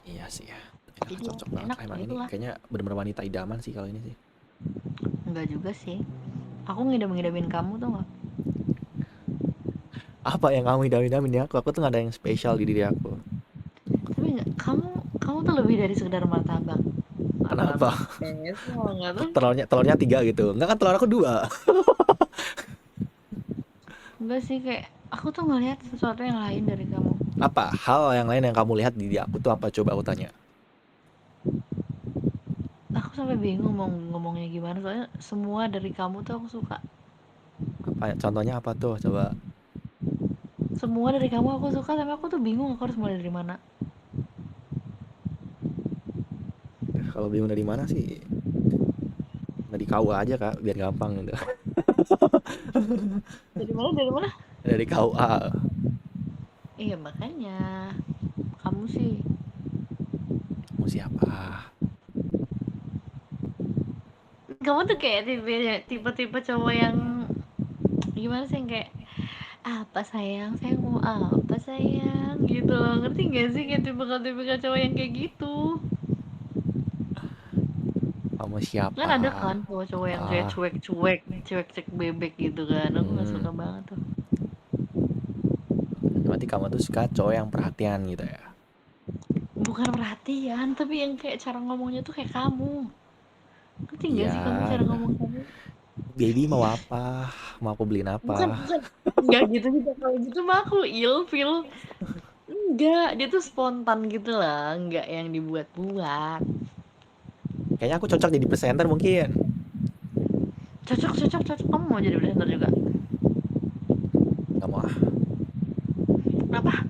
Iya sih ya. Jadi ya Cocok banget. enak Emang ini gitulah. kayaknya bener-bener wanita idaman sih kalau ini sih. Enggak juga sih, aku ngidam-ngidamin kamu tuh nggak. Apa yang kamu idamin di aku? Aku tuh nggak ada yang spesial di diri aku. Tapi nggak, kamu tuh lebih dari sekedar martabak. Kenapa? Martabak peso nggak tuh. Telurnya 3 gitu. Enggak kan, telur aku 2. Enggak sih, kayak aku tuh ngelihat sesuatu yang lain dari kamu. Apa hal yang lain yang kamu lihat di diri aku tuh apa, coba aku tanya. Aku sampai bingung mau ngomongnya gimana, soalnya semua dari kamu tuh aku suka. Apa contohnya apa tuh coba? Semua dari kamu aku suka, tapi aku tuh bingung aku harus mulai dari mana. Kalau bingung dari mana sih? Dari KUA aja Kak, biar gampang gitu. Dari mana, dari mana? Dari KUA. Iya makanya kamu sih. Mau siapa? Kamu tuh kayak tipe-tipe cowok yang gimana sih, yang kayak apa sayang, sayang mau apa sayang gitu loh, ngerti gak sih? Kayak tipe-tipe cowok yang kayak gitu. Kamu Kan siapa? ada kan cowok-cowok yang kayak Apa? cuek bebek gitu kan, aku gak suka Hmm, banget tuh. berarti kamu tuh suka cowok yang perhatian gitu ya? Bukan perhatian, tapi yang kayak cara ngomongnya tuh kayak kamu. Ngerti gak sih kamu Iya, cara ngomong kamu? baby mau apa? Mau aku beliin apa? Bukan nggak gitu juga, kalau gitu mah aku ilfil. Enggak, dia tuh spontan gitu lah, enggak yang dibuat-buat. Kayaknya aku cocok jadi presenter mungkin. Cocok. Kamu mau jadi presenter juga? Gak mau ah. Kenapa?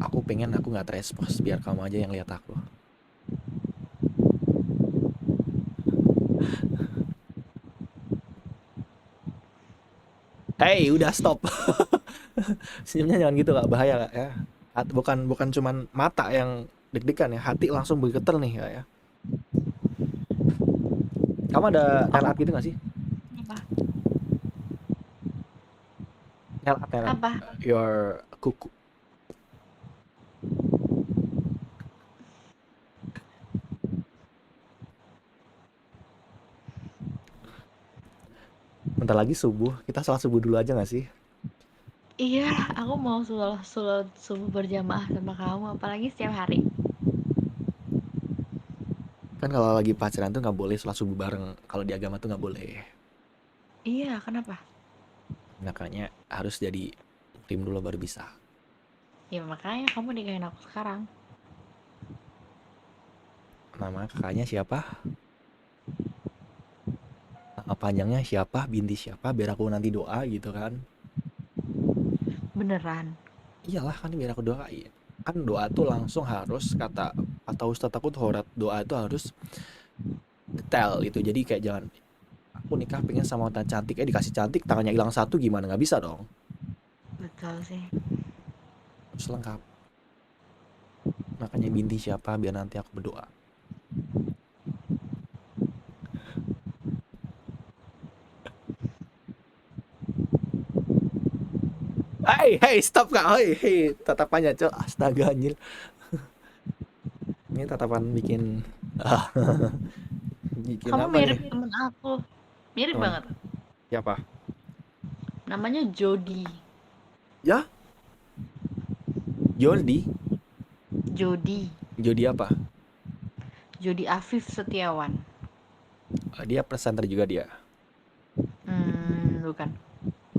Aku pengen aku nggak terexpose biar kamu aja yang lihat aku. Hey, udah stop. Senyumnya jangan gitu Kak, bahaya Kak ya. Bukan cuman mata yang deg-degan ya, hati langsung bergetar nih Kak ya. Kamu ada nail Aku art gitu gak sih? apa? Nail art. Apa? Your kuku. Bentar lagi subuh, kita salat subuh dulu aja gak sih? Iya, aku mau sholat subuh berjamaah sama kamu, apalagi setiap hari. Kan kalau lagi pacaran tuh nggak boleh salat subuh bareng. Kalau di agama tuh nggak boleh. Iya, kenapa? Makanya harus jadi muslim dulu baru bisa. Ya makanya kamu nikahin aku sekarang. Nama kakaknya siapa? Nama panjangnya siapa? Binti siapa? Biar aku nanti doa gitu kan. Beneran. Iyalah kan biar aku doain. Kan doa tuh langsung harus kata ustadz aku tuh doa itu harus detail gitu. Jadi kayak jangan aku nikah pengen sama wanita cantik dikasih cantik tangannya hilang satu gimana, nggak bisa dong. Betul sih. Harus lengkap. Makanya binti siapa biar nanti aku berdoa. Hey, stop Kak. Hey, tatapannya, Cok. Astaga, anjir. Ini tatapan bikin bikin Kamu apa mirip nih? temen aku. Mirip Teman banget. siapa? Namanya Jody. Ya, Jordi. Jody. Jodi apa? Jody Afif Setiawan. Dia presenter juga dia. Bukan.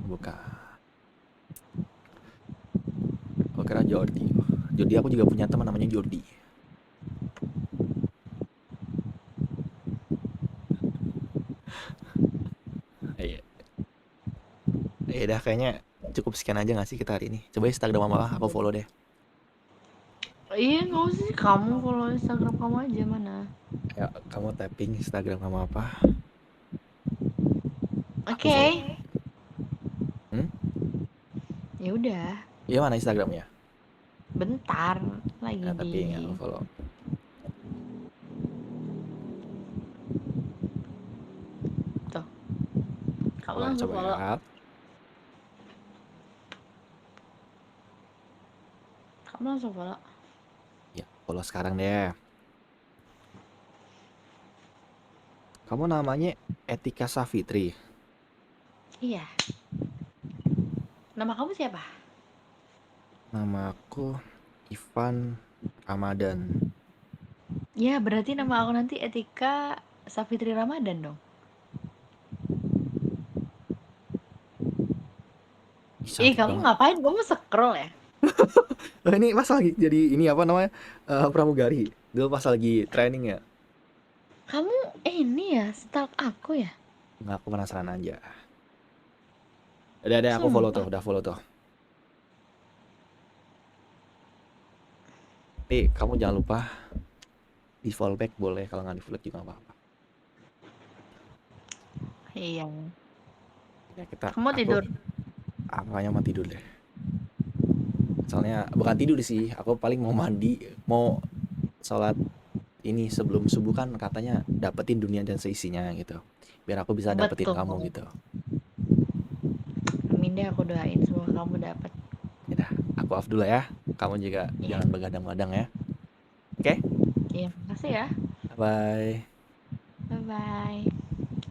Bukan. Aku kira Jordi. Jordi aku juga punya teman namanya Jordi. Iya. Dah kayaknya cukup sekian aja gak sih kita hari ini. Coba Instagram apa aku follow deh. Iya, nggak usah sih, kamu follow Instagram kamu aja mana. Ya, kamu tapping Instagram kamu apa? Aku Oke. follow. Ya udah, Iya mana Instagramnya? bentar lagi Ya, di tapi nggak aku follow. tuh. Kamu Boleh langsung coba follow. ya. Kamu langsung follow. Ya, follow sekarang deh. Kamu namanya Etika Safitri. Iya. Nama kamu siapa? Nama aku Ivan Ramadan. Ya, berarti nama aku nanti Etika Safitri Ramadan dong. Ih, Cantik kamu banget. ngapain? Kamu scroll ya? Ini pas lagi jadi ini apa namanya pramugari. Dulu pas lagi training ya. Kamu ini ya, stalk aku ya? Nggak, aku penasaran aja. Udah aku follow tuh, Sumpah. udah follow tuh. Kamu jangan lupa di follow back boleh, kalau nggak di follow juga nggak apa-apa. Iya. Ya Kamu tidur. Aku kayaknya mau tidur deh. Soalnya bukan tidur sih, aku paling mau mandi, mau sholat ini sebelum subuh kan katanya dapetin dunia dan seisinya gitu. Biar aku bisa dapetin Betul. kamu gitu. Amin deh, aku doain semoga kamu dapat. Ya dah, aku off dulu ya. Kamu juga Iya. jangan begadang-gadang ya. Oke? Iya, makasih ya. Bye. Bye bye.